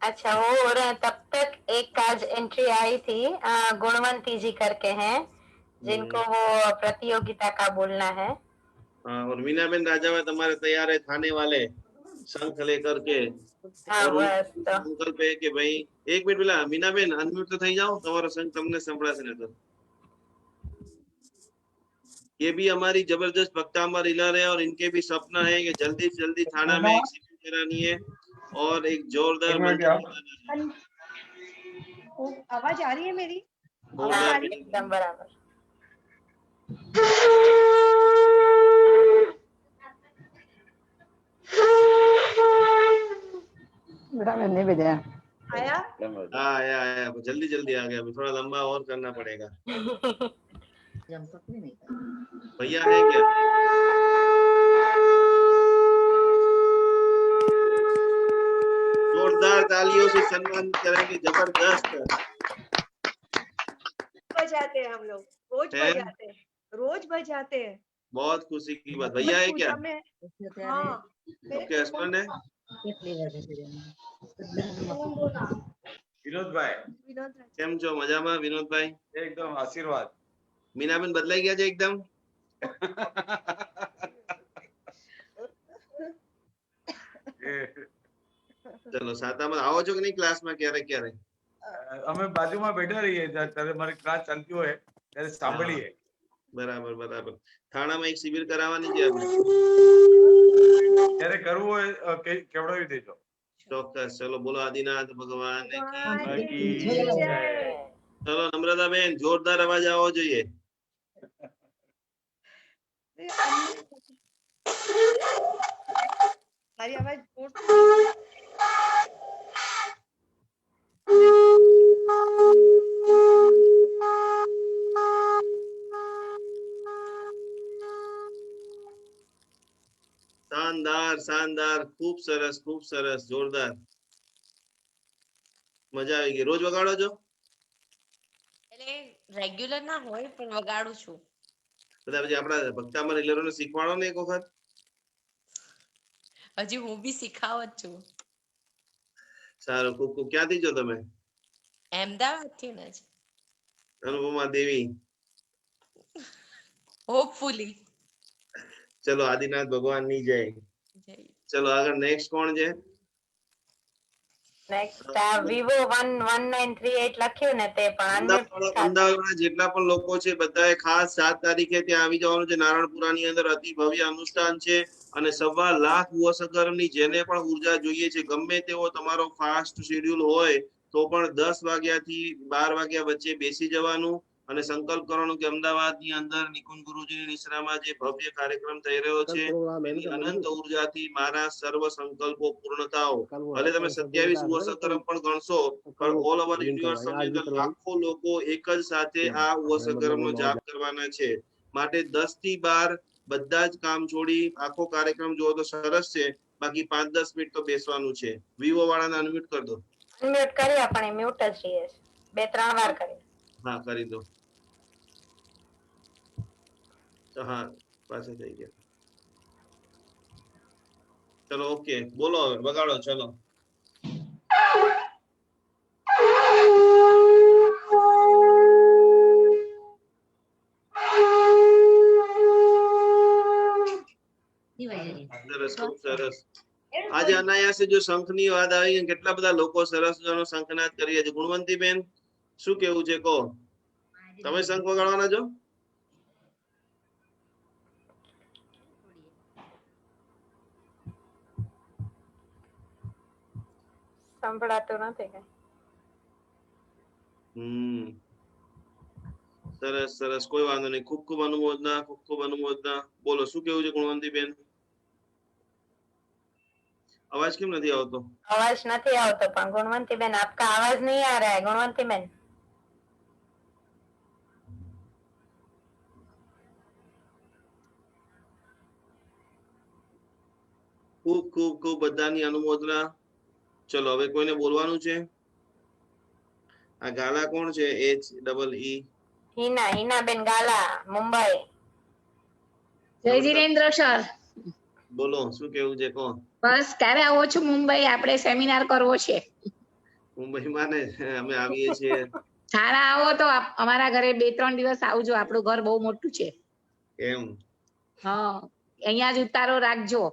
अच्छा वो और तब तक एक आज एंट्री आई थी गुणवंती जी करके हैं जिनको वो प्रतियोगिता का बोलना है। हाँ, और मीनाबेन राजावा तुम्हारे तैयार है थाने वाले शंख लेकर के। हाँ और बस तो संकल्प है कि भाई एक मिनट પેલા મીનાબેન અનમ્યુટ તો થઈ જાઓ, તમારો સંગ તમને સંભળાશે ને તો। ये भी हमारी जबरदस्त वक्तांबर इलर है और इनके भी सपना है कि जल्दी से जल्दी थाना में एक शिविर करानी है और एक जोरदार आवाज आ रही है मेरी? एकदम बराबर। बेटा मैंने भेजा आया? आया जल्दी जल्दी आ गया। अभी थोड़ा लंबा और करना पड़ेगा। भैया है क्या? जोरदार तालियों से सम्मान करेंगे। जबरदस्त बजाते हैं हम लोग, रोज बजाते हैं, रोज बजाते हैं। बहुत खुशी की बात। भैया है क्या? पूजा में हाँ आपके हस्बैंड है? વિનોદભાઈ विनोद राज। કેમ છો? મજામાં વિનોદભાઈ? એકદમ આશીર્વાદ. મીનાબેન બદલાઈ ગયા છે એકદમ. ચલો સાતામાં આવો છો કે નહીં ક્લાસમાં ક્યારેક ક્યારેક? અમે બાજુમાં બેઠા રહીએ ત્યારે મારી ક્લાસ ચાલતી હોય ત્યારે સાંભળીએ. બરાબર બરાબર. થાણામાં એક શિબિર કરાવવાની છે આપણે. ત્યારે કરવું હોય કેવડાવી દેજો. ચોક્કસ. ચલો બોલો આદિનાથ ભગવાન કી. બાકી ચલો નમ્રતાબેન જોરદાર અવાજ આવવો જોઈએ. મારી અવાજ શાનદાર શાનદાર. ખૂબ સરસ જોરદાર. મજા આવી ગઈ. રોજ વગાડો છો? એટલે રેગ્યુલર ના હોય પણ વગાડું છું. બધા પછી આપણા ભક્તામાં રેલરોને શીખવાડો ને એક વખત. હજી હું બી શીખાવત છું. સારું. ખૂબ ખૂબ. ક્યાંથી છો તમે? અમદાવાદ થી ને જ. અનુપમા દેવી. હોપફુલી. ચલો આદિનાથ ભગવાન ની જય. ચલો આગળ નેક્સ્ટ કોણ છે? નેક્સ્ટ વિવો 11938 લખ્યું ને તે પણ અમદાવાદના જેટલા પણ લોકો છે બધાએ ખાસ 7 તારીખે ત્યાં આવી જવાનું છે. નારણપુરાની અંદર અતિ ભવ્ય અનુષ્ઠાન છે અને 1.25 લાખ વસકર્મની જેને પણ ઉર્જા જોઈએ છે ગમે તેવો તમારો ફાસ્ટ શેડ્યુલ હોય તો પણ 10 વાગ્યાથી 12 વાગ્યા વચ્ચે બેસી જવાનું અને સંકલ્પ કરવાનો કે અમદાવાદની અંદર નિકુંજ ગુરુજીની નિશ્રામાં જે ભવ્ય કાર્યક્રમ થઈ રહ્યો છે એની અનંત ઉર્જાથી મારા સર્વ સંકલ્પો પૂર્ણ થાઓ. ભલે તમે 27 વસકર્મ પણ ગણશો પણ ઓલ ઓવર યુનિવર્સની અંદર લાખો લોકો એક જ સાથે આ વસકર્મનો જાપ કરવાના છે. માટે 10 થી 12 બધા જ કામ છોડી આખો કાર્યક્રમ જોવો તો સરસ છે. બાકી 5-10 મિનિટ તો બેસવાનું છે. વિવો વાળાને અનમ્યુટ કરી દો. અનમ્યુટ કર્યા પણ એ મ્યુટ જ રહીએ છે. 2-3 વાર કરી. હા કરી દો. તો હા પાસે થઈ ગયા. ચલો ઓકે બોલો હવે વગાડો. ચલો સરસ ખૂબ સરસ. આજે અનાયાસે જો શંખની વાત આવી કેટલા બધા લોકો સરસ મજાનો શંખનાદ કરીએ છે. ગુણવંતીબેન શું કેવું છે કહો? તમે શંખ વગાડવાના છો? સંભળાતું નથી કઈ. સરસ સરસ. કોઈ વાંધો નહીં. ખૂબ ખૂબ અનુમોદના. ખૂબ ખૂબ અનુમોદના. બોલો શું કેવું છે ગુણવંતીબેન? आवाज क्यों नहीं आवतो? आवाज नहीं आवतो पण गुणवंती बेन आपका आवाज नहीं आ रहा है गुणवंती बेन. खूब खूब खूब બધાની અનુમોદના. ચલો હવે કોઈને બોલવાનું છે? આ ગાલા કોણ છે? HEE હિના બેન ગાલા મુંબઈ. જય જીરેન્દ્ર સર. બોલો શું કેવું છે કહો? બસ ક્યારે આવો છો મુંબઈ? આપણે સેમિનાર કરવો છે. મુંબઈમાં ને અમે આવીએ છીએ. સારા આવો તો અમારા ઘરે 2-3 દિવસ આવજો. આપણું ઘર બહુ મોટું છે. કેમ? હા અહીંયા જ ઉતારો રાખજો.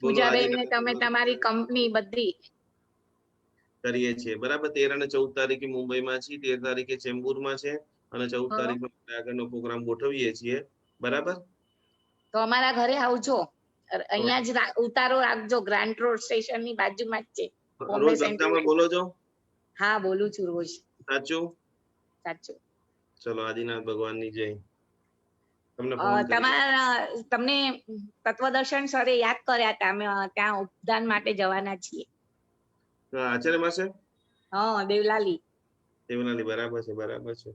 પૂજાબેન ને તમે તમારી કંપની બધી કરીએ છીએ બરાબર. 13 અને 14 તારીખે મુંબઈમાં છીએ. 13 તારીખે ચેમ્બુરમાં છે અને 14 તારીખે આગળનો પ્રોગ્રામ ગોઠવીએ છીએ બરાબર. તો અમારા ઘરે આવજો. અહીંયા જ ઉતારો રાખજો. ગ્રાન્ટ રોડ સ્ટેશન ની બાજુમાં જ છે. રોજ ધંધામાં બોલો છો? હા બોલું છું રોજ. સાચું? સાચું. ચલો આદિનાથ ભગવાનની જય. તમને તત્વદર્શન સરે યાદ કર્યા હતા. અમે ત્યાં ઉપદાન માટે જવાના છીએ. આચાર્ય પાસે? હા દેવલાલી બરાબર છે બરાબર છે.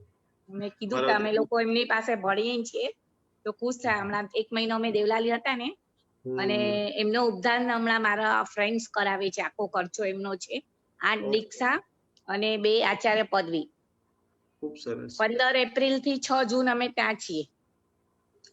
મેં કીધું કે અમે લોકો એમની પાસે ભણીએ છીએ તો ખુશ થાય. હમણાં 1 મહિનો અમે દેવલાલી હતા ને અને એમનો ઉપદાન હમણાં મારા ફ્રેન્ડ્સ કરાવે છે. આખો ખર્ચો એમનો છે. 8 દીક્ષા અને 2 આચાર્ય પદવી. ખૂબ સરસ. 15 એપ્રિલ થી 6 જૂન અમે ત્યાં છીએ.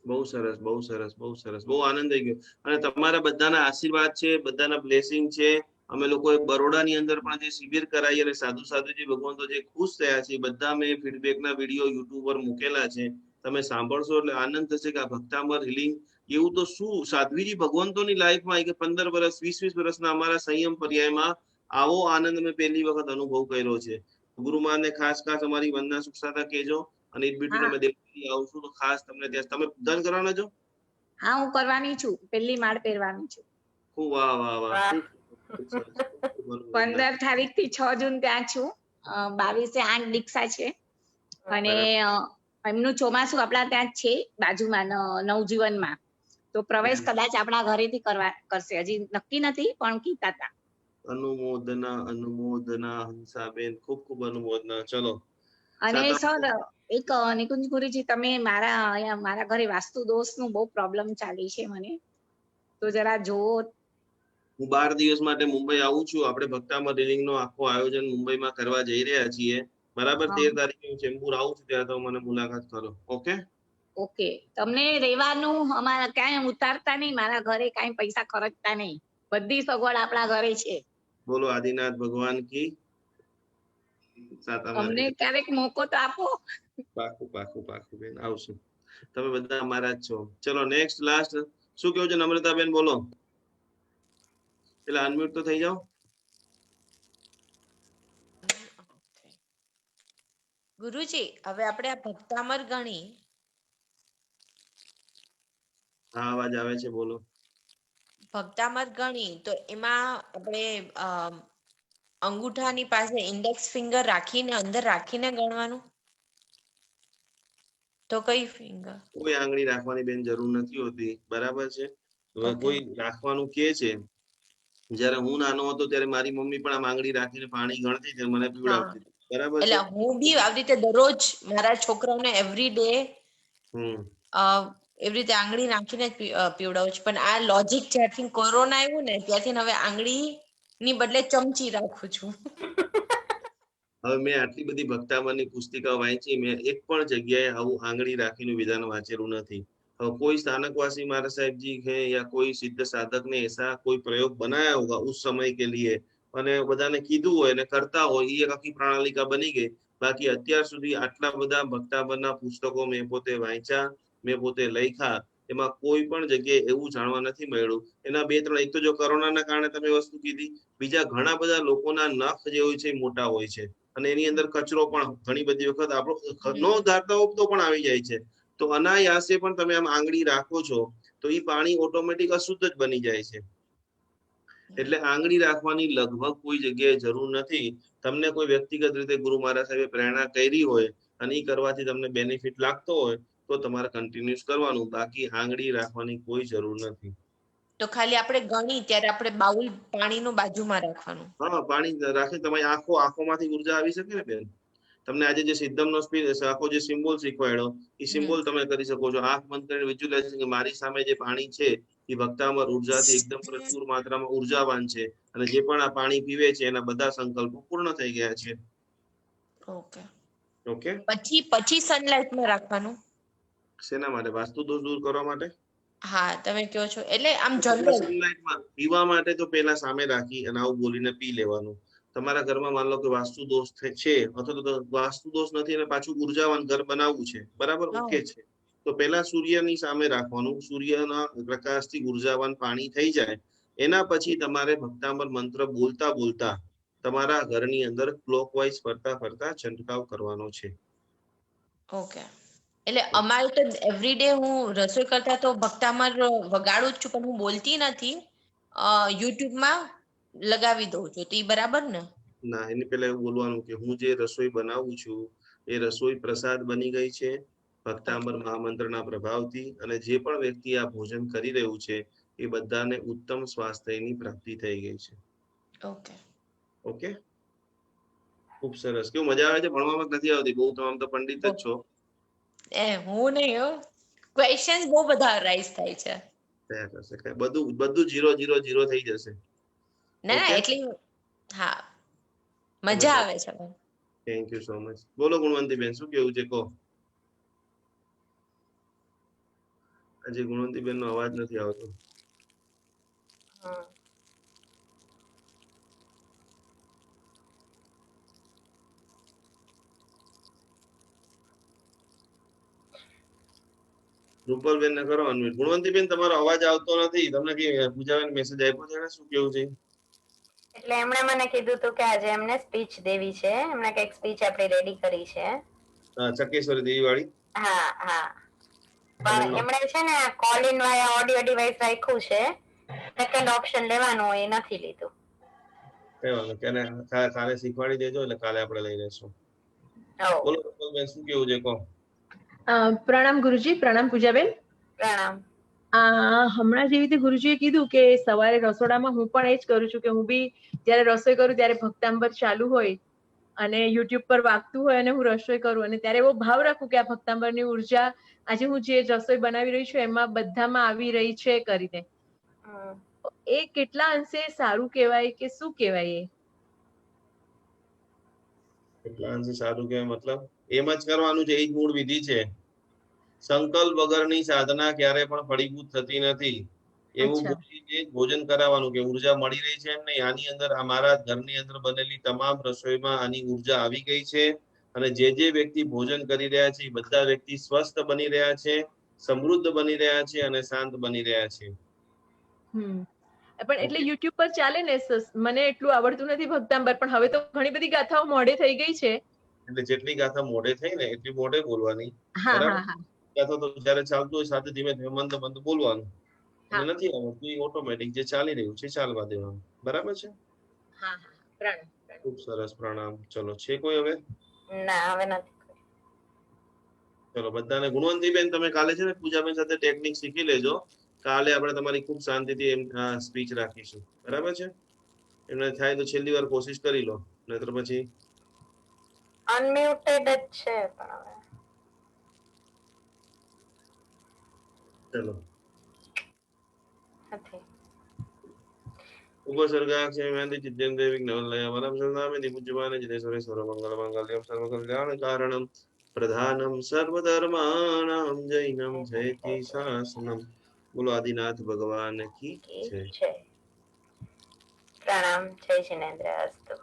બહુ સરસ, બહુ સરસ, બહુ સરસ, બહુ આનંદ થઈ ગયો. અને તમારા બધાના આશીર્વાદ છે, બધાના બ્લેસિંગ છે. અમે લોકોએ બરોડાની અંદર પણ જે શિબિર કરાઈ અને સાધુ સાધુજી ભગવંતો જે ખુશ થયા છે, બધા મેં ફીડબેકના વિડીયો યુટ્યુબ પર મૂકેલા છે. તમે સાંભળશો એટલે આનંદ થશે કે આ ભક્તામર હિલિંગ એવું તો શું સાધ્વીજી ભગવંતોની લાઈફમાં કે 15 વર્ષ 20 વર્ષના અમારા સંયમ પર્યાયમાં આવો આનંદ મેં પહેલી વખત અનુભવ કર્યો છે. ગુરુમાને ખાસ અમારી વંદના સુખસાતા કહેજો. અને ઇન બિટવીન અમે દેવળી આવશું તો ખાસ તમને ત્યાં તમે દાન કરવાના છો? હા, હું કરવાની છું, પહેલી માળ પહેરવાની છું. ખૂબ વાહ વાહ વાહ. વાહ. ખૂબ સરસ, ખૂબ અનુમોદના. 15 તારીખથી 6 જૂન ત્યાં છું. 22 8 દીક્ષા છે. અને એમનું ચોમાસું આપણા ત્યાં જ છે બાજુમાં નવજીવનમાં. તો પ્રવેશ કદાચ આપણા ઘરેથી કરશે, હજી નક્કી નથી પણ કીધા હતા. અનુમોદના, અનુમોદના હંસાબેન, ખૂબ ખૂબ અનુમોદના. ચલો. અને સાતમ સર એક નિકુંજ ગુરુજી, તમે મારા ઘરે વાસ્તુ દોષનું બહુ પ્રોબ્લેમ ચાલી છે મને, તો જરા જોવો. હું 12 દિવસ માટે મુંબઈ આવું છું. આપણે ભક્તામર હિલિંગ નો આખો આયોજન મુંબઈમાં કરવા જઈ રહ્યા છીએ. બરાબર, 13 તારીખે હું ચેમ્બુર આવું છું, ત્યારે તો મને મુલાકાત કરો. ઓકે ઓકે, તમને રહેવાનું અમારા ક્યાંય ઉતારતા નહીં, મારા ઘરે કાંઈ પૈસા ખર્ચતા નહીં, બધી સગવડ આપણા ઘરે છે. બોલો આદિનાથ ભગવાન કી. અમને ક્યારેક મોકો તો આપો. પાકું પાકું પાકું બેન, આવશું. તમે બધા અમારા જ છો. ચલો નેક્સ્ટ લાસ્ટ શું કેવું છે નમ્રતાબેન? બોલો, પેલા અનમ્યુટ તો થઈ જાઓ. ગુરુજી, હવે આપણે આ ભક્તામર ગણી. હા, અવાજ આવે છે, બોલો. ભક્તામર ગણી તો એમાં આપણે અંગૂઠાની પાસે ઇન્ડેક્સ ફિંગર રાખીને અંદર રાખીને ગણવાનું, તો કઈ ફિંગર? કોઈ આંગળી રાખવાની બેન જરૂર નથી હોતી. બરાબર છે. હવે Okay. કોઈ રાખવાનું કે છે. જયારે હું નાનો હતો ત્યારે મારી મમ્મી પણ આમ આંગળી રાખીને પાણી ગણતી હતી, મને પીવડાવતી હતી. બરાબર છે. એટલે હું બી આવી રીતે દરરોજ મારા છોકરાઓને એવરી ડે એવી રીતે આંગળી નાખીને જ પીવડાવું છું. પણ આ લોજિક જ્યારથી કોરોના આવ્યું ને ત્યારથી હવે આંગળી ની બદલે ચમચી રાખું છું. હવે મેં આટલી બધી ભક્તામરની પુસ્તિકા વાંચી, મેં એક પણ જગ્યાએ આવું આંગળી રાખીનું વિધાન વાંચેલું નથી. હવે કોઈ स्थानकवासी मारा साहब जी है या कोई सिद्ध साधक ने ऐसा कोई प्रयोग बनाया होगा उस समय के लिए અને બધાને કીધું હોય અને કરતા હોય, એ એક આખી પ્રણાલિકા બની ગઈ. બાકી અત્યાર સુધી આટલા બધા ભક્તામરના પુસ્તકો મેં પોતે વાંચ્યા, મેં પોતે લખ્યા, એમાં કોઈ પણ જગ્યાએ એવું જાણવા નથી મળ્યું. એના 2-3, એક તો જો કોરોનાના કારણે તમે વસ્તુ કીધી, બીજા ઘણા બધા લોકોના નખ જે હોય છે મોટા હોય છે, અને એની અંદર કચરો પણ ઘણી બધી વખત આપણો ન ધારતા તો પણ આવી જાય છે. તો અનાયાસે પણ તમે આમ આંગળી રાખો છો તો એ પાણી ઓટોમેટિક અશુદ્ધ જ બની જાય છે. એટલે આંગળી રાખવાની લગભગ કોઈ જગ્યાએ જરૂર નથી. તમને કોઈ વ્યક્તિગત રીતે ગુરુ મહારાજ સાહેબે પ્રેરણા કરી હોય અને એ કરવાથી તમને બેનિફિટ લાગતો હોય તો તમારે કન્ટિન્યુઅસ કરવાનું. બાકી આંગળી રાખવાની કોઈ જરૂર નથી. તો ખાલી આપણે ગણી ત્યારે આપણે બાઉલ પાણીનું બાજુમાં રાખવાનું. હા, પાણી રાખી તમારી આંખોમાંથી ઉર્જા આવી શકે ને બેન. તમને આજે જે સિદ્ધમનો આખો જે સિમ્બોલ શીખવાડ્યો, એ સિમ્બોલ તમે કરી શકો છો. આંખ બંધ કરીને વિઝ્યુલાઇઝ કે મારી સામે જે પાણી છે એ ભક્તામર ઉર્જાથી એકદમ પ્રચુર માત્રામાં ઉર્જાવાન છે, અને જે પણ આ પાણી પીવે છે એના બધા સંકલ્પો પૂર્ણ થઈ ગયા છે. ઓકે ઓકે, પછી સનલાઇટમાં રાખવાનું. શેના માટે? વાસ્તુ દોષ દૂર કરવા માટે. હા, તમે કહો છો એટલે આમ પહેલા જનરલ. સનલાઇટમાં પીવા માટે તો પેલા સામે રાખી અને આવું બોલીને પી લેવાનું. તમારા ઘરમાં માન લો કે વાસ્તુ દોષ છે, અથવા તો વાસ્તુ દોષ નથી અને પાછું ઉર્જાવાન ઘર બનાવવું છે, બરાબર, ઓકે છે, તો પેલા સૂર્યની સામે રાખવાનું. સૂર્યના પ્રકાશથી ઉર્જાવાન પાણી થઈ જાય એના પછી તમારે ભક્તામર મંત્ર બોલતા બોલતા તમારા ઘરની અંદર ક્લોકવાઇઝ ફરતા ફરતા છંટકાવ કરવાનો છે. ઓકે, એટલે અમારે તો એવરી ડે હું રસોઈ કરતા તો ભક્તામર વગાડું જ છું, પણ હું બોલતી નથી. યુટ્યુબમાં લગાવી દઉં છું, તો એ બરાબર ને? ના, એની પહેલા એવું બોલવાનું કે હું જે રસોઈ બનાવું છું એ રસોઈ પ્રસાદ બની ગઈ છે ભક્તામર મહામંત્રના પ્રભાવથી, અને જે પણ વ્યક્તિ આ ભોજન કરી રહ્યું છે એ બધાને ઉત્તમ સ્વાસ્થ્યની પ્રાપ્તિ થઈ ગઈ છે. ઓકે ઓકે, ખૂબ સરસ. કેવું મજા આવે છે? ભણવામાં નથી આવતી બહુ? આમ તો પંડિત જ છો. હું નહીં હો, ક્વેશ્ચન્સ બહુ બધા રાઈઝ થાય છે. બધું 0 થઈ જશે. ના, એટલી હા, મજા આવે છે. Thank you so much. બોલો ગુણવંતીબેન, શું કેવું છે કહો. આજે ગુણવંતીબેન નો અવાજ નથી આવતો. હમ. રૂપલબેન ને કરો અનમ્યુટ. ગુણવંતીબેન તમારો અવાજ આવતો નથી. તમને કે પૂજાબેન મેસેજ આપ્યો છે ને શું કેવું છે? એટલે એમણે મને કીધું હતું કે આજે એમને સ્પીચ દેવી છે, એમણે કઈક સ્પીચ આપણી રેડી કરી છે. ચકેશ્વરી દેવી વાળી. હા હા, પણ એમણે છે ને call in via audio device રાખ્યું છે. સેકન્ડ ઓપ્શન લેવાનું હોય એ નથી લીધું. કઈ વાંધો તેને કાલે શીખવાડી દેજો એટલે કાલે આપણે લઈ લેશું. બોલો રૂપલબેન શું કેવું છે કહો. પ્રણામ ગુરુજી, પ્રણામ પૂજાબેન. પ્રણામ. હમણાં જેવી રીતે ગુરુજીએ કીધું કે સવારે રસોડામાં હું પણ એ જ કરું છું કે હું બી જયારે રસોઈ કરું ત્યારે ભક્તાંબર ચાલુ હોય અને યુટ્યુબ પર વાગતું હોય અને હું રસોઈ કરું અને ત્યારે એવો ભાવ રાખું કે આ ભક્તાંબરની ઉર્જા આજે હું જે રસોઈ બનાવી રહી છું એમાં બધામાં આવી રહી છે કરીને. એ કેટલા અંશે સારું કહેવાય કે શું કહેવાય? કેટલા અંશે સારું કહેવાય મતલબ એમ જ કરવાનું છે. એ જ મૂળ વિધિ છે. સંકલ્પ વગરની સાધના ક્યારે પણ ફળીભૂત થતી નથી. એવું ભૂલીને ભોજન કરાવવાનું કે ઉર્જા મળી રહી છે એમ નહીં. આની અંદર અમારા ઘરની અંદર બનેલી તમામ રસોઈમાં આની ઉર્જા આવી ગઈ છે અને જે વ્યક્તિ ભોજન કરી રહ્યા છે એ બધા વ્યક્તિ સ્વસ્થ બની રહ્યા છે, સમૃદ્ધ બની રહ્યા છે અને શાંત બની રહ્યા છે. પણ એટલે યુટ્યુબ પર ચાલે ને? મને એટલું આવડતું નથી ભક્તાંબર, પણ હવે તો ઘણી બધી ગાથાઓ મોઢે થઈ ગઈ છે. એટલે જેટલી ગાથા મોઢે થઈ ને એટલી મોઢે બોલવાની. બરાબર? ગાથા તો જયારે ચાલતું હોય સાથે ધીમે ધીમે મંદ મંદ બોલવાનું. એટલે નથી આવડતું એ ઓટોમેટિક જે ચાલી રહ્યું છે ચાલવા દેવાનું. બરાબર છે? ખૂબ સરસ, પ્રણામ. ચલો, છે કોઈ હવે? ના, હવે નથી. ચલો બધાને. ગુણવંતીબેન તમે કાલે છે ને પૂજાબેન સાથે ટેકનિક શીખી લેજો. કાલે આપણે તમારી ખૂબ શાંતિથી સ્પીચ રાખીશું. બરાબર છે? એમને થાય તો છેલ્લી વાર કોશિશ કરી લો, નહીતર પછી અનમ્યુટેડ જ છે પણ હવે. ચલો. નથી. ઉપસર્ગાક્ષ મેંદી ચિત્તેન દેવી જ્ઞાનલય વરમ સંધામે પૂજ્યમાને જિનેશ્વરે સર્વમંગલ મંગલ્યમ સર્વકલ્યાણ કારણમ પ્રધાનમ સર્વધર્માણામ જૈનમ જયતિ શાસનમ. બોલો આદિનાથ ભગવાન કી જય. પ્રણામ. જય જિનેન્દ્ર. અસ્તુ.